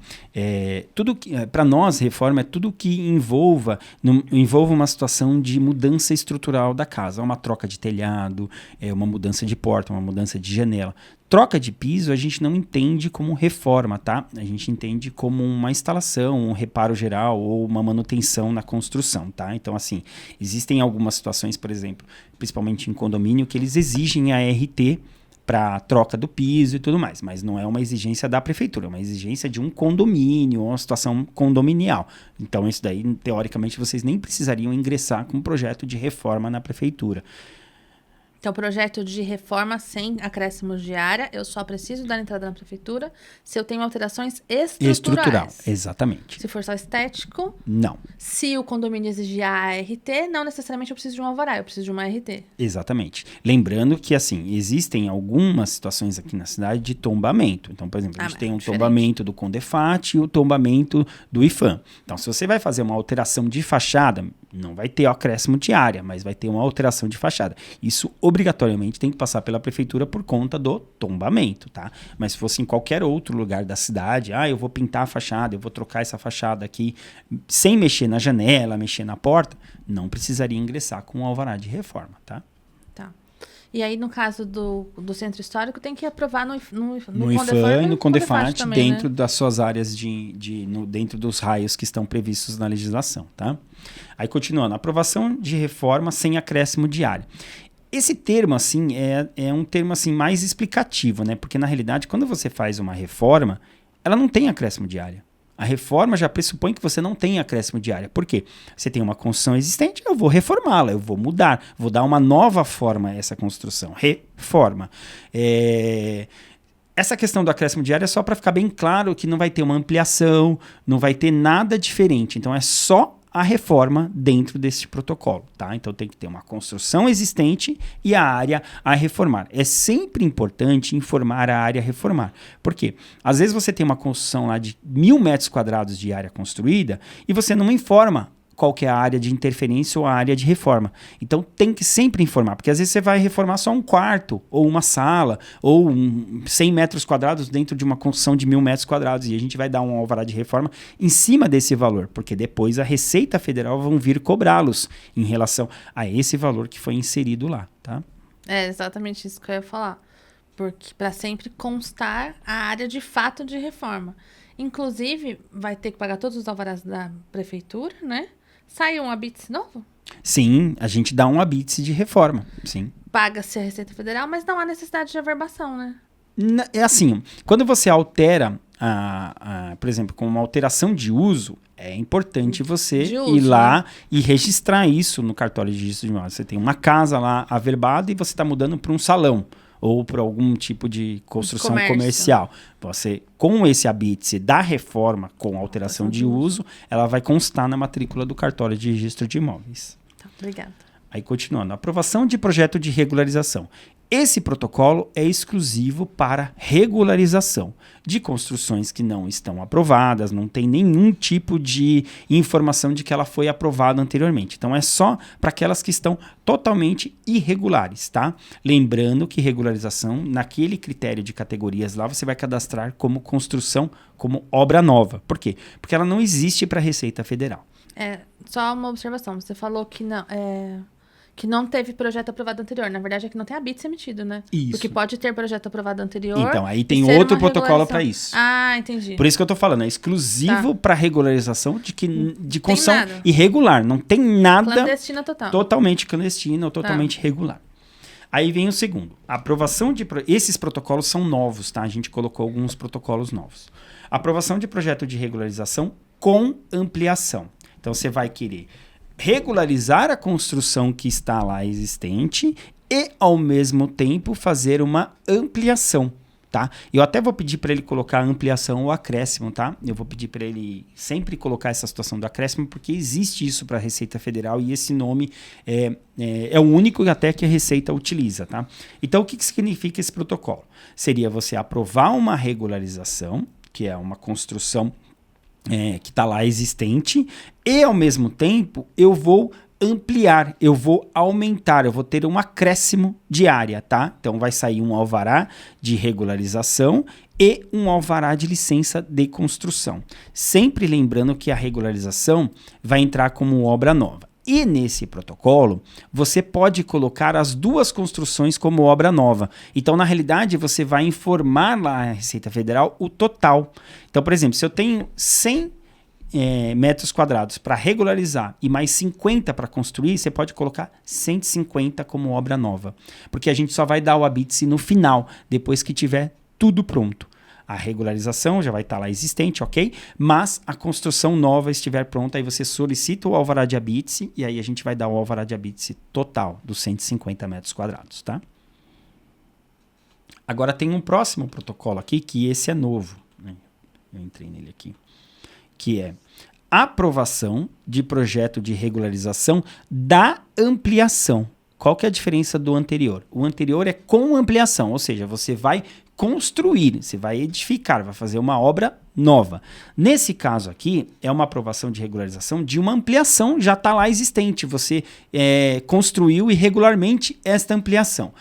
para nós, reforma é tudo que envolva uma situação de mudança estrutural da casa. Uma troca de telhado, uma mudança de porta, uma mudança de janela. Troca de piso a gente não entende como reforma, tá? A gente entende como uma instalação, um reparo geral ou uma manutenção na construção, tá? Então, assim, existem algumas situações, por exemplo, principalmente em condomínio, que eles exigem a RT para troca do piso e tudo mais, mas não é uma exigência da prefeitura, é uma exigência de um condomínio, uma situação condominial. Então isso daí, teoricamente, vocês nem precisariam ingressar com um projeto de reforma na prefeitura. Então, projeto de reforma sem acréscimos de área, eu só preciso dar entrada na prefeitura se eu tenho alterações estruturais. Estrutural, exatamente. Se for só estético, não. Se o condomínio exigir a ART, não necessariamente eu preciso de um alvará, eu preciso de uma ART. Exatamente. Lembrando que, assim, existem algumas situações aqui na cidade de tombamento. Então, por exemplo, a gente tem um tombamento do Condefat e o tombamento do IFAM. Então, se você vai fazer uma alteração de fachada, não vai ter acréscimo de área, mas vai ter uma alteração de fachada. Isso obrigatoriamente tem que passar pela prefeitura por conta do tombamento, tá? Mas se fosse em qualquer outro lugar da cidade, eu vou pintar a fachada, eu vou trocar essa fachada aqui, sem mexer na janela, mexer na porta, não precisaria ingressar com um alvará de reforma, tá? Tá. E aí, no caso do centro histórico, tem que aprovar no IFAM e no Condefat também, dentro né? das suas áreas dentro dos raios que estão previstos na legislação, tá? Aí, continuando, aprovação de reforma sem acréscimo de área. Esse termo, assim, é um termo, assim, mais explicativo, né? Porque, na realidade, quando você faz uma reforma, ela não tem acréscimo de área. A reforma já pressupõe que você não tem acréscimo de área. Por quê? Você tem uma construção existente, eu vou reformá-la, eu vou mudar, vou dar uma nova forma a essa construção. Reforma. Essa questão do acréscimo de área é só para ficar bem claro que não vai ter uma ampliação, não vai ter nada diferente. Então, é só a reforma dentro desse protocolo, tá? Então tem que ter uma construção existente e a área a reformar. É sempre importante informar a área a reformar. Por quê? Às vezes você tem uma construção lá de 1.000 metros quadrados de área construída e você não informa qual que é a área de interferência ou a área de reforma. Então tem que sempre informar, porque às vezes você vai reformar só um quarto, ou uma sala, ou 100 metros quadrados dentro de uma construção de 1.000 metros quadrados, e a gente vai dar um alvará de reforma em cima desse valor, porque depois a Receita Federal vão vir cobrá-los em relação a esse valor que foi inserido lá, tá? É exatamente isso que eu ia falar, porque para sempre constar a área de fato de reforma. Inclusive, vai ter que pagar todos os alvarás da prefeitura, né? Sai um habite novo? Sim, a gente dá um habite de reforma, sim. Paga-se a Receita Federal, mas não há necessidade de averbação, né? É assim, quando você altera, por exemplo, com uma alteração de uso, é importante você ir lá e registrar isso no cartório de registro de imóveis. Você tem uma casa lá averbada e você está mudando para um salão ou para algum tipo de construção comercial. Você, com esse habite da reforma com alteração de uso, ela vai constar na matrícula do cartório de registro de imóveis. Tá, obrigada. Aí, continuando. Aprovação de projeto de regularização. Esse protocolo é exclusivo para regularização de construções que não estão aprovadas, não tem nenhum tipo de informação de que ela foi aprovada anteriormente. Então, é só para aquelas que estão totalmente irregulares, tá? Lembrando que regularização, naquele critério de categorias lá, você vai cadastrar como construção, como obra nova. Por quê? Porque ela não existe para a Receita Federal. Só uma observação. Você falou que não teve projeto aprovado anterior. Na verdade, é que não tem habite emitido, né? Isso. Porque pode ter projeto aprovado anterior. Então, aí tem outro protocolo para isso. Ah, entendi. Por isso que eu tô falando, é exclusivo para regularização de construção irregular. Não tem nada. Clandestina total. Totalmente clandestina ou totalmente regular. Aí vem o segundo. A aprovação de... Esses protocolos são novos, tá? A gente colocou alguns protocolos novos. Aprovação de projeto de regularização com ampliação. Então, você vai querer regularizar a construção que está lá existente e, ao mesmo tempo, fazer uma ampliação, tá? Eu até vou pedir para ele colocar a ampliação ou acréscimo, tá? Eu vou pedir para ele sempre colocar essa situação do acréscimo, porque existe isso para a Receita Federal e esse nome é o único até que a Receita utiliza, tá? Então, o que significa esse protocolo? Seria você aprovar uma regularização, que é uma construção que está lá existente, e ao mesmo tempo eu vou ampliar, eu vou aumentar, eu vou ter um acréscimo de área, tá? Então vai sair um alvará de regularização e um alvará de licença de construção. Sempre lembrando que a regularização vai entrar como obra nova. E nesse protocolo, você pode colocar as duas construções como obra nova. Então, na realidade, você vai informar lá à Receita Federal o total. Então, por exemplo, se eu tenho 100 metros quadrados para regularizar e mais 50 para construir, você pode colocar 150 como obra nova. Porque a gente só vai dar o habite-se no final, depois que tiver tudo pronto. A regularização já vai estar lá existente, ok? Mas a construção nova estiver pronta, aí você solicita o alvará de habite-se e aí a gente vai dar o alvará de habite-se total dos 150 metros quadrados, tá? Agora tem um próximo protocolo aqui, que esse é novo. Eu entrei nele aqui. Que é aprovação de projeto de regularização da ampliação. Qual que é a diferença do anterior? O anterior é com ampliação, ou seja, você vai construir, você vai edificar, vai fazer uma obra nova. Nesse caso aqui, é uma aprovação de regularização de uma ampliação, já está lá existente. Você construiu irregularmente esta ampliação.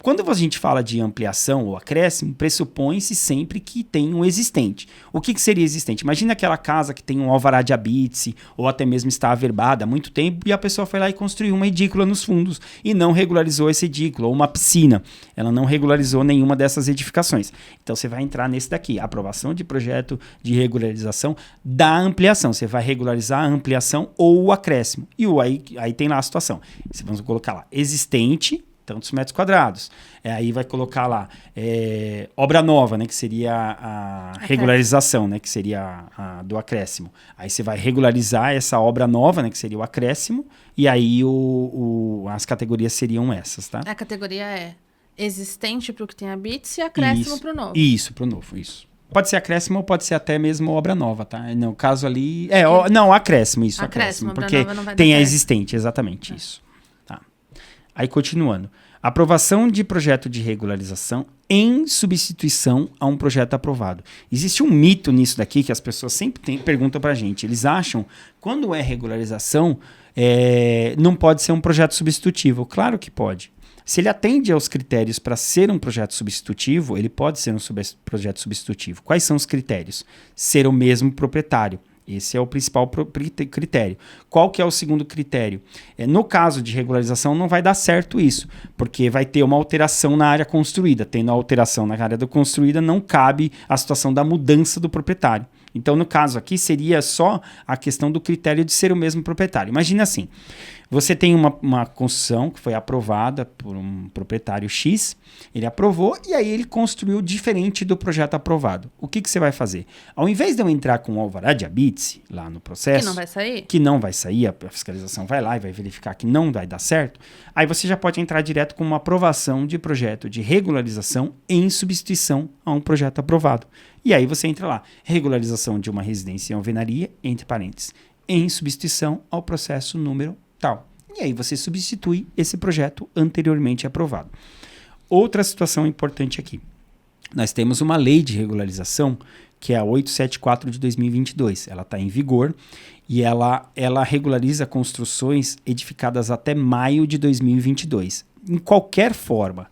Quando a gente fala de ampliação ou acréscimo, pressupõe-se sempre que tem um existente. O que seria existente? Imagina aquela casa que tem um alvará de habite-se ou até mesmo está averbada há muito tempo e a pessoa foi lá e construiu uma edícula nos fundos e não regularizou essa edícula, ou uma piscina. Ela não regularizou nenhuma dessas edificações. Então você vai entrar nesse daqui, aprovação de projeto de regularização da ampliação. Você vai regularizar a ampliação ou o acréscimo. E aí tem lá a situação. Você vai colocar lá, existente, tantos metros quadrados. Aí vai colocar lá obra nova, né, que seria a regularização, né, que seria a do acréscimo. Aí você vai regularizar essa obra nova, né, que seria o acréscimo, e aí as categorias seriam essas, tá? A categoria é existente para o que tem habite-se e acréscimo para o novo. Isso, para o novo, isso. Pode ser acréscimo ou pode ser até mesmo obra nova, tá? No caso ali... não, acréscimo, isso, acréscimo. Porque tem a existente, exatamente isso. Aí, continuando. Aprovação de projeto de regularização em substituição a um projeto aprovado. Existe um mito nisso daqui que as pessoas sempre perguntam pra gente. Eles acham, quando é regularização, não pode ser um projeto substitutivo. Claro que pode. Se ele atende aos critérios para ser um projeto substitutivo, ele pode ser um projeto substitutivo. Quais são os critérios? Ser o mesmo proprietário. Esse é o principal critério. Qual que é o segundo critério? No caso de regularização não vai dar certo isso, porque vai ter uma alteração na área construída. Tendo a alteração na área construída, não cabe a situação da mudança do proprietário. Então, no caso aqui, seria só a questão do critério de ser o mesmo proprietário. Imagina assim, você tem uma construção que foi aprovada por um proprietário X, ele aprovou e aí ele construiu diferente do projeto aprovado. O que você vai fazer? Ao invés de eu entrar com o alvará de habite-se lá no processo... Que não vai sair, a fiscalização vai lá e vai verificar que não vai dar certo, aí você já pode entrar direto com uma aprovação de projeto de regularização em substituição a um projeto aprovado. E aí você entra lá, regularização de uma residência em alvenaria, entre parênteses, em substituição ao processo número tal. E aí você substitui esse projeto anteriormente aprovado. Outra situação importante aqui. Nós temos uma lei de regularização, que é a 874 de 2022. Ela está em vigor e ela regulariza construções edificadas até maio de 2022. Em qualquer forma,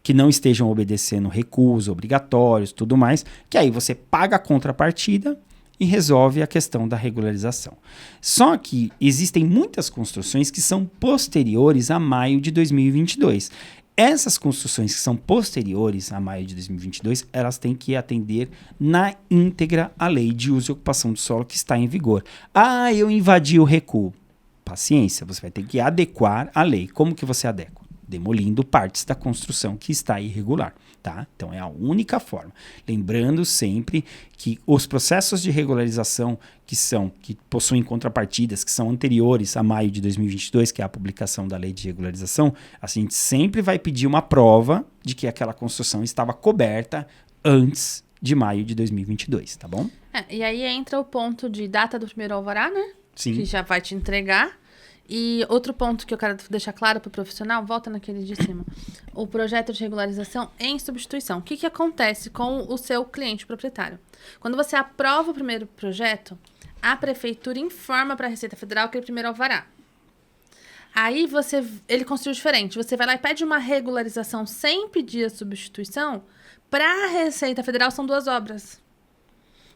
que não estejam obedecendo recursos obrigatórios, tudo mais, que aí você paga a contrapartida e resolve a questão da regularização. Só que existem muitas construções que são posteriores a maio de 2022. Essas construções que são posteriores a maio de 2022, elas têm que atender na íntegra a lei de uso e ocupação do solo que está em vigor. Eu invadi o recuo. Paciência, você vai ter que adequar a lei. Como que você adequa? Demolindo partes da construção que está irregular, tá? Então é a única forma. Lembrando sempre que os processos de regularização que possuem contrapartidas, que são anteriores a maio de 2022, que é a publicação da lei de regularização, a gente sempre vai pedir uma prova de que aquela construção estava coberta antes de maio de 2022, tá bom? E aí entra o ponto de data do primeiro alvará, né? Sim. Que já vai te entregar. E outro ponto que eu quero deixar claro para o profissional, volta naquele de cima. O projeto de regularização em substituição. O que acontece com o seu cliente proprietário? Quando você aprova o primeiro projeto, a prefeitura informa para a Receita Federal aquele primeiro alvará. Aí ele construiu diferente. Você vai lá e pede uma regularização sem pedir a substituição. Para a Receita Federal são 2 obras.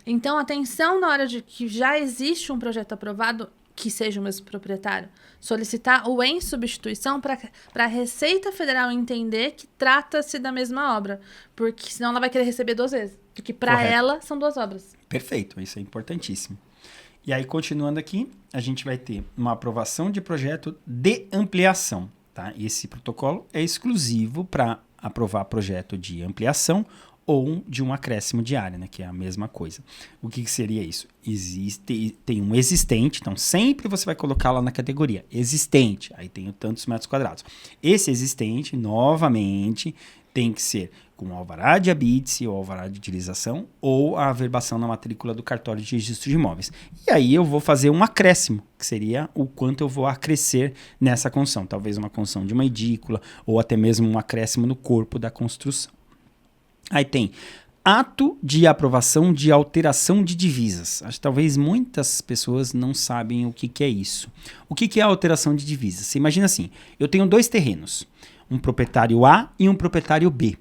Então, atenção na hora de que já existe um projeto aprovado, que seja o mesmo proprietário, solicitar o em substituição para a Receita Federal entender que trata-se da mesma obra, porque senão ela vai querer receber 2 vezes. Porque para Correto. ela são 2 obras. Perfeito, isso é importantíssimo. E aí, continuando aqui, a gente vai ter uma aprovação de projeto de ampliação. Tá? Esse protocolo é exclusivo para aprovar projeto de ampliação ou de um acréscimo de área, né? Que é a mesma coisa. O que seria isso? Tem um existente, então sempre você vai colocar lá na categoria existente, aí tem tantos metros quadrados. Esse existente, novamente, tem que ser com alvará de habite ou alvará de utilização ou a averbação na matrícula do cartório de registro de imóveis. E aí eu vou fazer um acréscimo, que seria o quanto eu vou acrescer nessa construção. Talvez uma construção de uma edícula ou até mesmo um acréscimo no corpo da construção. Aí tem ato de aprovação de alteração de divisas. Acho que talvez muitas pessoas não sabem o que é isso. O que é a alteração de divisas? Você imagina assim, eu tenho 2 terrenos, um proprietário A e um proprietário B.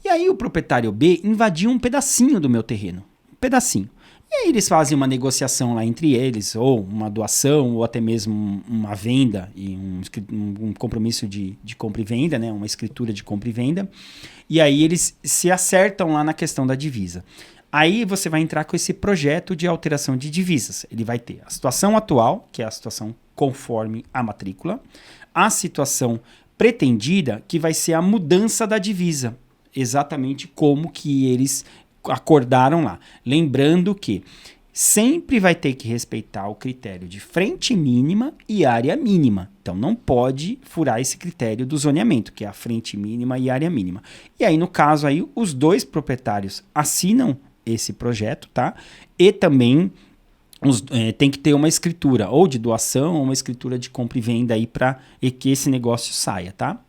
E aí o proprietário B invadiu um pedacinho do meu terreno, um pedacinho. E aí eles fazem uma negociação lá entre eles, ou uma doação, ou até mesmo uma venda, e um compromisso de compra e venda, né? Uma escritura de compra e venda. E aí eles se acertam lá na questão da divisa. Aí você vai entrar com esse projeto de alteração de divisas. Ele vai ter a situação atual, que é a situação conforme a matrícula, a situação pretendida, que vai ser a mudança da divisa, exatamente como que eles acordaram lá. Lembrando que sempre vai ter que respeitar o critério de frente mínima e área mínima. Então não pode furar esse critério do zoneamento, que é a frente mínima e área mínima. E aí, no caso, aí, os 2 proprietários assinam esse projeto, tá? E também tem que ter uma escritura ou de doação ou uma escritura de compra e venda aí para que esse negócio saia, tá?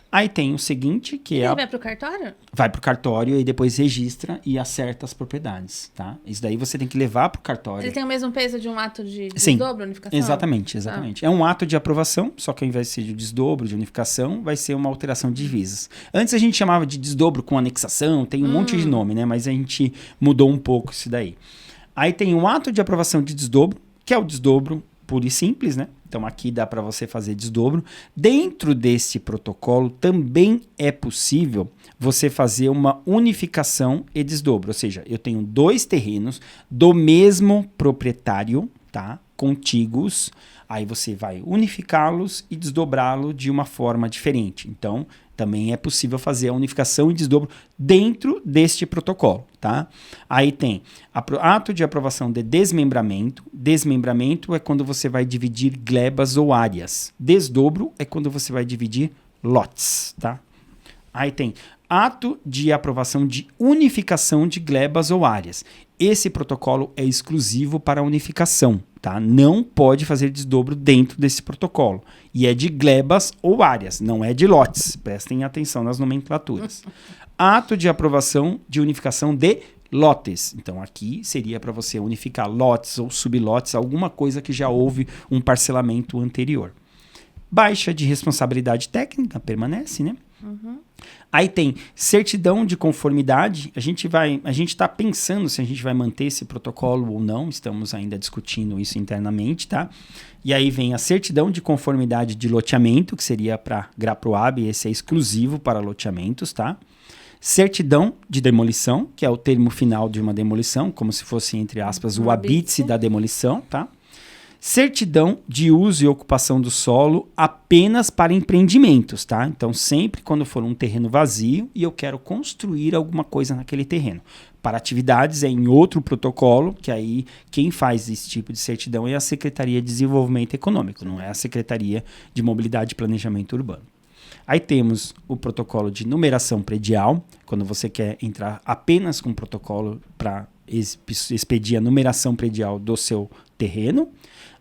Aí tem o seguinte, que Ele vai pro cartório? Vai pro cartório e depois registra e acerta as propriedades, tá? Isso daí você tem que levar pro cartório. Ele tem o mesmo peso de um ato de Sim, desdobro, unificação? Exatamente. É um ato de aprovação, só que ao invés de ser de desdobro, de unificação, vai ser uma alteração de divisas. Antes a gente chamava de desdobro com anexação, tem um monte de nome, né? Mas a gente mudou um pouco isso daí. Aí tem um ato de aprovação de desdobro, que é o desdobro puro e simples, né? Então aqui dá para você fazer desdobro. Dentro desse protocolo também é possível você fazer uma unificação e desdobro. Ou seja, eu tenho 2 terrenos do mesmo proprietário, tá? Contíguos. Aí você vai unificá-los e desdobrá-lo de uma forma diferente. Então, também é possível fazer a unificação e desdobro dentro deste protocolo, tá? Aí tem ato de aprovação de desmembramento. Desmembramento é quando você vai dividir glebas ou áreas. Desdobro é quando você vai dividir lotes, tá? Aí tem ato de aprovação de unificação de glebas ou áreas. Esse protocolo é exclusivo para a unificação, tá? Não pode fazer desdobro dentro desse protocolo. E é de glebas ou áreas, não é de lotes. Prestem atenção nas nomenclaturas. Ato de aprovação de unificação de lotes. Então aqui seria para você unificar lotes ou sublotes, alguma coisa que já houve um parcelamento anterior. Baixa de responsabilidade técnica, permanece, né? Uhum. Aí tem certidão de conformidade. A gente está pensando se a gente vai manter esse protocolo ou não. Estamos ainda discutindo isso internamente, tá? E aí vem a certidão de conformidade de loteamento, que seria para GRAPROAB, esse é exclusivo para loteamentos, tá? Certidão de demolição, que é o termo final de uma demolição, como se fosse, entre aspas, o habite da demolição, tá? Certidão de uso e ocupação do solo apenas para empreendimentos, tá? Então, sempre quando for um terreno vazio e eu quero construir alguma coisa naquele terreno. Para atividades é em outro protocolo, que aí quem faz esse tipo de certidão é a Secretaria de Desenvolvimento Econômico, não é a Secretaria de Mobilidade e Planejamento Urbano. Aí temos o protocolo de numeração predial, quando você quer entrar apenas com o protocolo para expedir a numeração predial do seu terreno.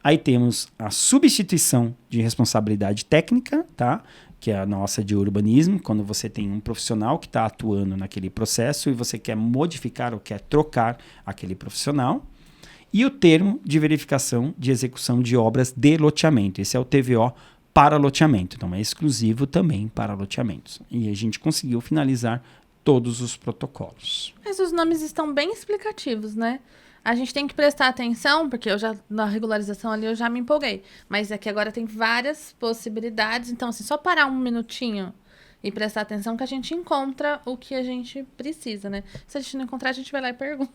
Aí temos a substituição de responsabilidade técnica, tá? Que é a nossa de urbanismo, quando você tem um profissional que está atuando naquele processo e você quer modificar ou quer trocar aquele profissional. E o termo de verificação de execução de obras de loteamento. Esse é o TVO para loteamento, então é exclusivo também para loteamentos. E a gente conseguiu finalizar todos os protocolos. Mas os nomes estão bem explicativos, né? A gente tem que prestar atenção, porque na regularização ali eu já me empolguei. Mas é que agora tem várias possibilidades. Então, assim, só parar um minutinho e prestar atenção que a gente encontra o que a gente precisa, né? Se a gente não encontrar, a gente vai lá e pergunta.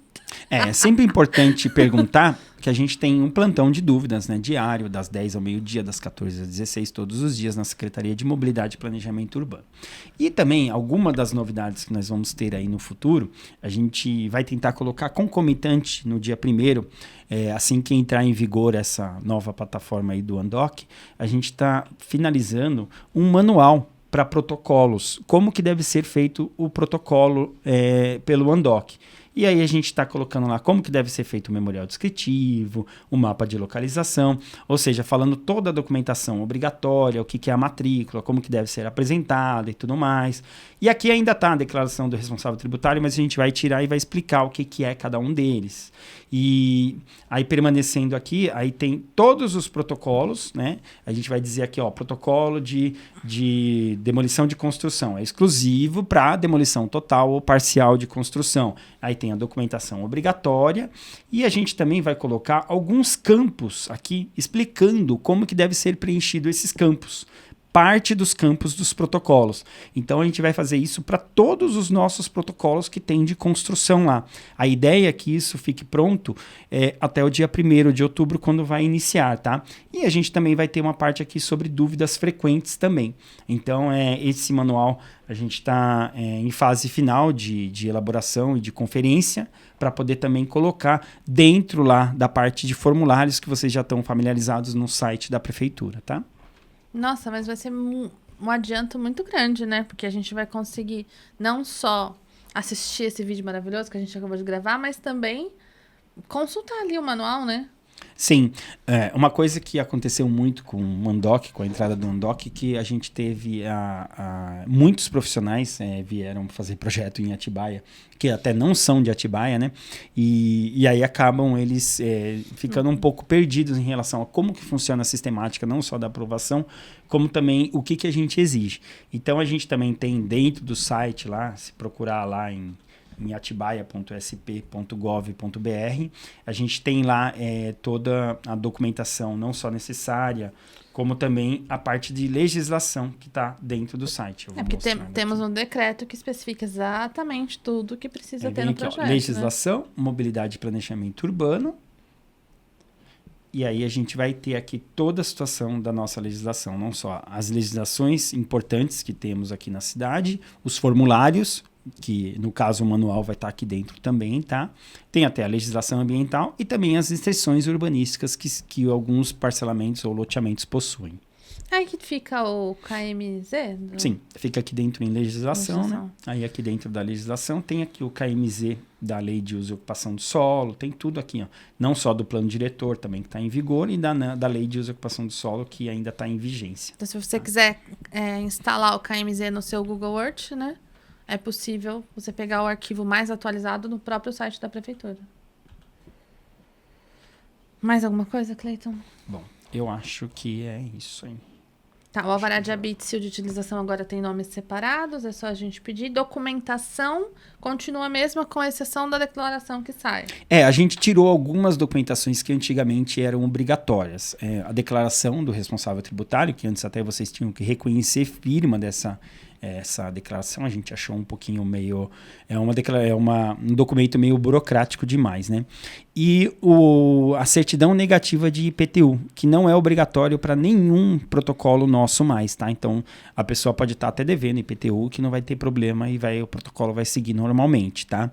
É sempre importante perguntar, que a gente tem um plantão de dúvidas, né, diário, das 10 ao meio-dia, das 14 às 16, todos os dias, na Secretaria de Mobilidade e Planejamento Urbano. E também, alguma das novidades que nós vamos ter aí no futuro, a gente vai tentar colocar concomitante no dia 1º, assim que entrar em vigor essa nova plataforma aí do Andoc, a gente está finalizando um manual para protocolos, como que deve ser feito o protocolo pelo Andoc. E aí a gente está colocando lá como que deve ser feito o memorial descritivo, o mapa de localização, ou seja, falando toda a documentação obrigatória, o que é a matrícula, como que deve ser apresentada e tudo mais. E aqui ainda está a declaração do responsável tributário, mas a gente vai tirar e vai explicar o que é cada um deles. E aí permanecendo aqui, aí tem todos os protocolos, né? A gente vai dizer aqui, ó, protocolo de demolição de construção, é exclusivo para demolição total ou parcial de construção. Aí tem a documentação obrigatória e a gente também vai colocar alguns campos aqui explicando como que deve ser preenchido esses campos. Parte dos campos dos protocolos. Então a gente vai fazer isso para todos os nossos protocolos que tem de construção lá. A ideia é que isso fique pronto até o dia 1º de outubro, quando vai iniciar, tá? E a gente também vai ter uma parte aqui sobre dúvidas frequentes também. Então esse manual a gente está em fase final de elaboração e de conferência, para poder também colocar dentro lá da parte de formulários que vocês já estão familiarizados no site da prefeitura, tá? Nossa, mas vai ser um adianto muito grande, né? Porque a gente vai conseguir não só assistir esse vídeo maravilhoso que a gente acabou de gravar, mas também consultar ali o manual, né? Sim, uma coisa que aconteceu muito com o Andoc, com a entrada do Andoc, que a gente teve muitos profissionais vieram fazer projeto em Atibaia, que até não são de Atibaia, né? E aí acabam eles ficando um pouco perdidos em relação a como que funciona a sistemática, não só da aprovação, como também o que a gente exige. Então a gente também tem dentro do site lá, se procurar lá em atibaia.sp.gov.br. A gente tem lá toda a documentação, não só necessária, como também a parte de legislação que está dentro do site. Porque temos um decreto que especifica exatamente tudo que precisa ter no projeto. Legislação, né? mobilidade e planejamento urbano. E aí a gente vai ter aqui toda a situação da nossa legislação, não só as legislações importantes que temos aqui na cidade, os formulários, que no caso o manual vai estar aqui dentro também, tá? Tem até a legislação ambiental e também as restrições urbanísticas que alguns parcelamentos ou loteamentos possuem. Aí que fica o KMZ? Sim, fica aqui dentro em legislação, né? Aí aqui dentro da legislação tem aqui o KMZ da Lei de Uso e Ocupação do Solo, tem tudo aqui, ó. Não só do plano diretor também que está em vigor e da Lei de Uso e Ocupação do Solo que ainda está em vigência. Então se você quiser instalar o KMZ no seu Google Earth, né? É possível você pegar o arquivo mais atualizado no próprio site da prefeitura. Mais alguma coisa, Cleiton? Bom, eu acho que é isso aí. Tá, o alvará de habite de utilização agora tem nomes separados, é só a gente pedir. Documentação continua a mesma, com exceção da declaração que sai. A gente tirou algumas documentações que antigamente eram obrigatórias. A declaração do responsável tributário, que antes até vocês tinham que reconhecer firma essa declaração, a gente achou um pouquinho meio... um documento meio burocrático demais, né? E a certidão negativa de IPTU, que não é obrigatório para nenhum protocolo nosso mais, tá? Então, a pessoa pode estar até devendo IPTU, que não vai ter problema e o protocolo vai seguir normalmente, tá?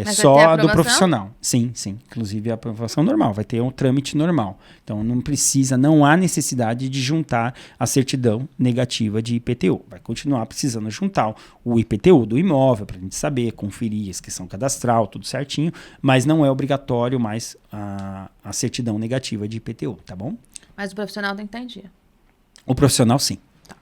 Mas só vai ter a do aprovação? profissional. Sim. Inclusive a aprovação normal, vai ter um trâmite normal. Então, não há necessidade de juntar a certidão negativa de IPTU. Vai continuar precisando juntar o IPTU do imóvel, para a gente saber, conferir a inscrição cadastral, tudo certinho, mas não é obrigatório mais a certidão negativa de IPTU, tá bom? Mas o profissional tem que estar em dia. O profissional, sim. Tá.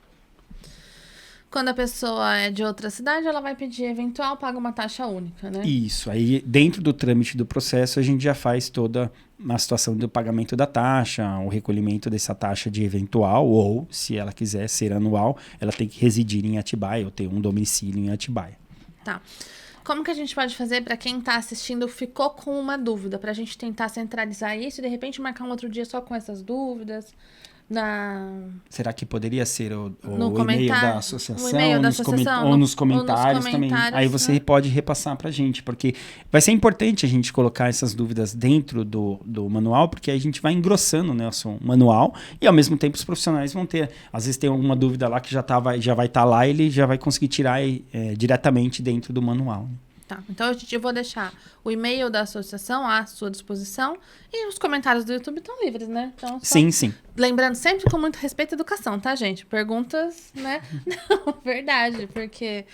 Quando a pessoa é de outra cidade, ela vai pedir eventual, paga uma taxa única, né? Isso. Aí, dentro do trâmite do processo, a gente já faz toda a situação do pagamento da taxa, o recolhimento dessa taxa de eventual, ou, se ela quiser ser anual, ela tem que residir em Atibaia ou ter um domicílio em Atibaia. Tá. Como que a gente pode fazer para quem está assistindo ficou com uma dúvida, para a gente tentar centralizar isso e de repente marcar um outro dia só com essas dúvidas, Será que poderia ser o e-mail da associação? O e-mail da associação ou nos comentários também. Aí você pode repassar pra gente, porque vai ser importante a gente colocar essas dúvidas dentro do manual, porque aí a gente vai engrossando, né, o manual, e ao mesmo tempo os profissionais vão ter, às vezes tem alguma dúvida lá que já vai estar lá, ele já vai conseguir tirar diretamente dentro do manual. Né? Tá, então eu vou deixar o e-mail da associação à sua disposição e os comentários do YouTube estão livres, né? Então, sim. Lembrando sempre com muito respeito à educação, tá, gente? Perguntas, né? Não, verdade, porque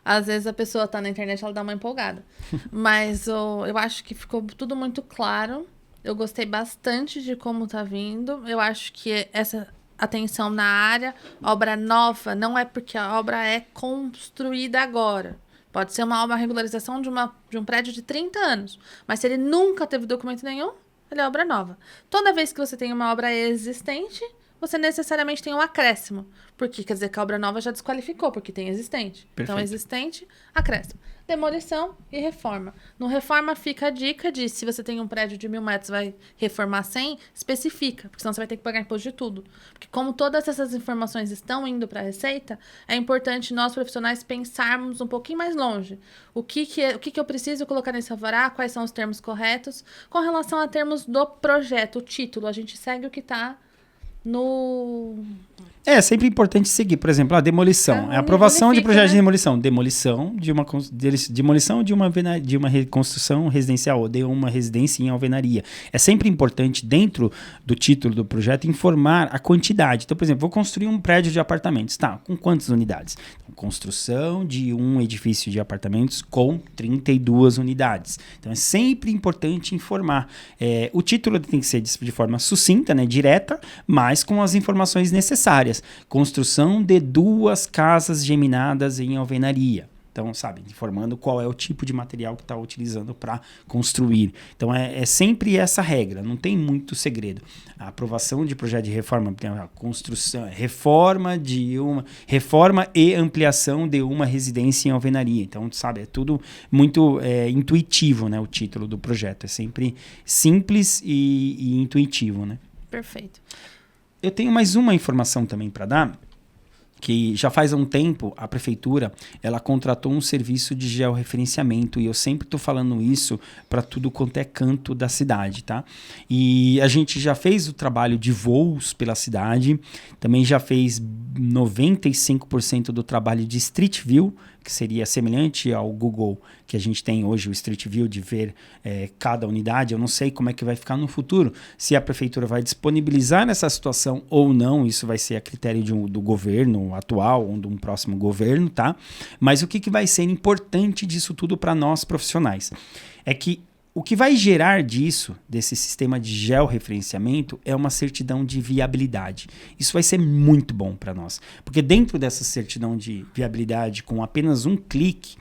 às vezes a pessoa tá na internet, ela dá uma empolgada. Mas eu acho que ficou tudo muito claro. Eu gostei bastante de como tá vindo. Eu acho que essa atenção na área, obra nova, não é porque a obra é construída agora. Pode ser uma regularização de um prédio de 30 anos. Mas se ele nunca teve documento nenhum, ele é obra nova. Toda vez que você tem uma obra existente, você necessariamente tem um acréscimo. Porque quer dizer que a obra nova já desqualificou, porque tem existente. Perfeito. Então, existente, acréscimo. Demolição e reforma. No reforma fica a dica de, se você tem um prédio de 1.000 metros, vai reformar 100, especifica, porque senão você vai ter que pagar imposto de tudo. Porque como todas essas informações estão indo para a Receita, é importante nós profissionais pensarmos um pouquinho mais longe. O que eu preciso colocar nesse alvará, quais são os termos corretos. Com relação a termos do projeto, o título, a gente segue o que está no... É sempre importante seguir, por exemplo, a demolição. É a aprovação de projeto, né? De demolição. Demolição de uma reconstrução residencial ou de uma residência em alvenaria. É sempre importante, dentro do título do projeto, informar a quantidade. Então, por exemplo, vou construir um prédio de apartamentos. Tá, com quantas unidades? Então, construção de um edifício de apartamentos com 32 unidades. Então, é sempre importante informar. O título tem que ser de forma sucinta, né, direta, mas com as informações necessárias. Construção de 2 casas geminadas em alvenaria. Então, sabe, informando qual é o tipo de material que está utilizando para construir. Então, é sempre essa regra, não tem muito segredo. A aprovação de projeto de reforma, a construção, reforma e ampliação de uma residência em alvenaria. Então, sabe, é tudo muito intuitivo, né, o título do projeto. É sempre simples e intuitivo, né? Perfeito. Eu tenho mais uma informação também para dar, que já faz um tempo a prefeitura ela contratou um serviço de georreferenciamento, e eu sempre estou falando isso para tudo quanto é canto da cidade, tá? E a gente já fez o trabalho de voos pela cidade, também já fez 95% do trabalho de Street View, que seria semelhante ao Google que a gente tem hoje, o Street View, de ver cada unidade. Eu não sei como é que vai ficar no futuro, se a prefeitura vai disponibilizar essa situação ou não, isso vai ser a critério do governo atual ou de um próximo governo, tá? Mas o que vai ser importante disso tudo para nós profissionais é que o que vai gerar desse sistema de georreferenciamento, é uma certidão de viabilidade. Isso vai ser muito bom para nós, porque dentro dessa certidão de viabilidade, com apenas um clique,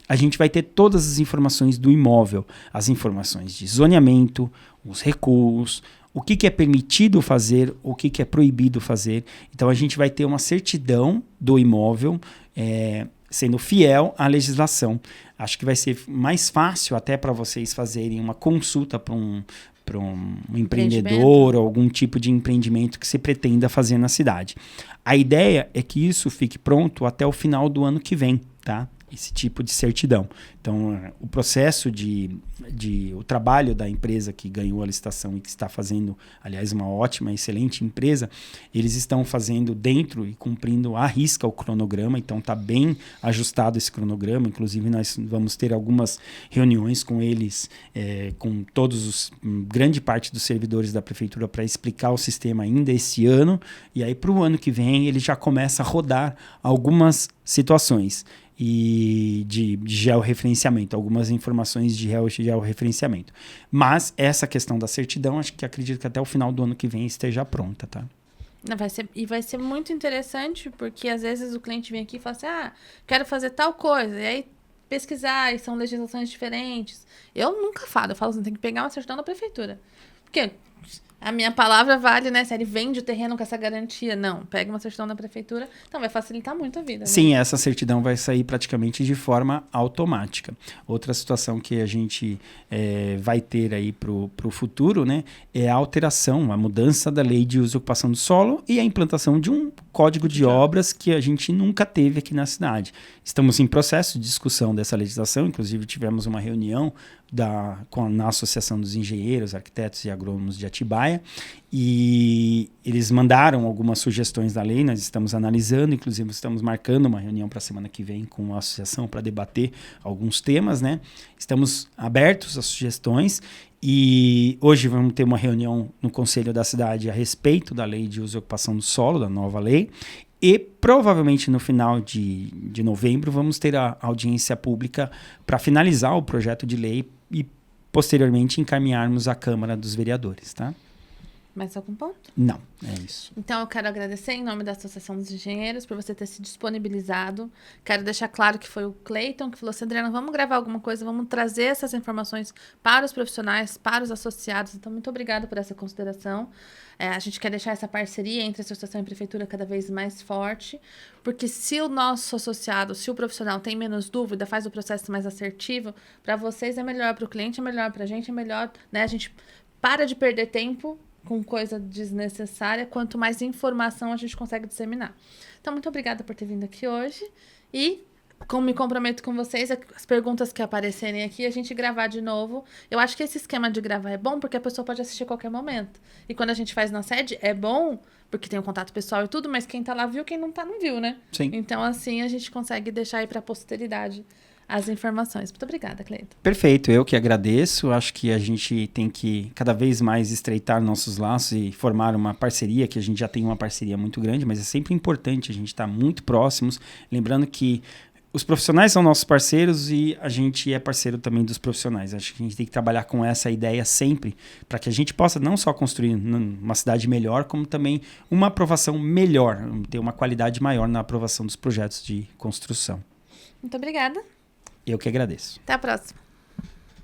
a gente vai ter todas as informações do imóvel, as informações de zoneamento, os recuos, o que é permitido fazer, o que é proibido fazer. Então, a gente vai ter uma certidão do imóvel, sendo fiel à legislação. Acho que vai ser mais fácil até para vocês fazerem uma consulta para um empreendedor ou algum tipo de empreendimento que você pretenda fazer na cidade. A ideia é que isso fique pronto até o final do ano que vem, tá? Esse tipo de certidão. Então, o processo o trabalho da empresa que ganhou a licitação e que está fazendo, aliás, uma ótima, excelente empresa, eles estão fazendo dentro e cumprindo à risca o cronograma, então está bem ajustado esse cronograma. Inclusive, nós vamos ter algumas reuniões com eles, com grande parte dos servidores da prefeitura, para explicar o sistema ainda esse ano, e aí para o ano que vem ele já começa a rodar algumas situações e de georreferenciamento, algumas informações de georreferenciamento. Mas essa questão da certidão, acredito que até o final do ano que vem esteja pronta, tá? Vai ser muito interessante, porque às vezes o cliente vem aqui e fala assim, quero fazer tal coisa, e aí pesquisar, e são legislações diferentes. Eu nunca falo, eu falo assim, tem que pegar uma certidão da prefeitura. Porque a minha palavra vale, né? Se ele vende o terreno com essa garantia, não. Pega uma certidão da prefeitura, então vai facilitar muito a vida. Né? Sim, essa certidão vai sair praticamente de forma automática. Outra situação que a gente vai ter aí para o futuro, né, é a alteração, a mudança da lei de uso e ocupação do solo e a implantação de um código de obras que a gente nunca teve aqui na cidade. Estamos em processo de discussão dessa legislação, inclusive tivemos uma reunião na Associação dos Engenheiros, Arquitetos e Agrônomos de Atibaia, e eles mandaram algumas sugestões da lei, nós estamos analisando, inclusive estamos marcando uma reunião para a semana que vem com a associação para debater alguns temas, né? Estamos abertos às sugestões e hoje vamos ter uma reunião no Conselho da Cidade a respeito da lei de uso e ocupação do solo, da nova lei, e provavelmente no final de novembro vamos ter a audiência pública para finalizar o projeto de lei e posteriormente encaminharmos à Câmara dos Vereadores, tá? Mais algum ponto? Não, é isso. Então, eu quero agradecer em nome da Associação dos Engenheiros por você ter se disponibilizado. Quero deixar claro que foi o Cleiton que falou assim, Adriana, vamos gravar alguma coisa, vamos trazer essas informações para os profissionais, para os associados. Então, muito obrigada por essa consideração. A gente quer deixar essa parceria entre a associação e a prefeitura cada vez mais forte, porque se o nosso associado, se o profissional tem menos dúvida, faz o processo mais assertivo, para vocês é melhor, para o cliente é melhor, para a gente é melhor, né? A gente para de perder tempo com coisa desnecessária, quanto mais informação a gente consegue disseminar. Então, muito obrigada por ter vindo aqui hoje e como me comprometo com vocês, as perguntas que aparecerem aqui, a gente gravar de novo. Eu acho que esse esquema de gravar é bom porque a pessoa pode assistir a qualquer momento. E quando a gente faz na sede, é bom porque tem um contato pessoal e tudo, mas quem tá lá viu, quem não tá não viu, né? Sim. Então, assim, a gente consegue deixar aí para a posteridade as informações. Muito obrigada, Cleiton. Perfeito, eu que agradeço. Acho que a gente tem que cada vez mais estreitar nossos laços e formar uma parceria, que a gente já tem uma parceria muito grande, mas é sempre importante a gente estar muito próximos. Lembrando que os profissionais são nossos parceiros e a gente é parceiro também dos profissionais. Acho que a gente tem que trabalhar com essa ideia sempre, para que a gente possa não só construir uma cidade melhor, como também uma aprovação melhor, ter uma qualidade maior na aprovação dos projetos de construção. Muito obrigada. Eu que agradeço. Até a próxima.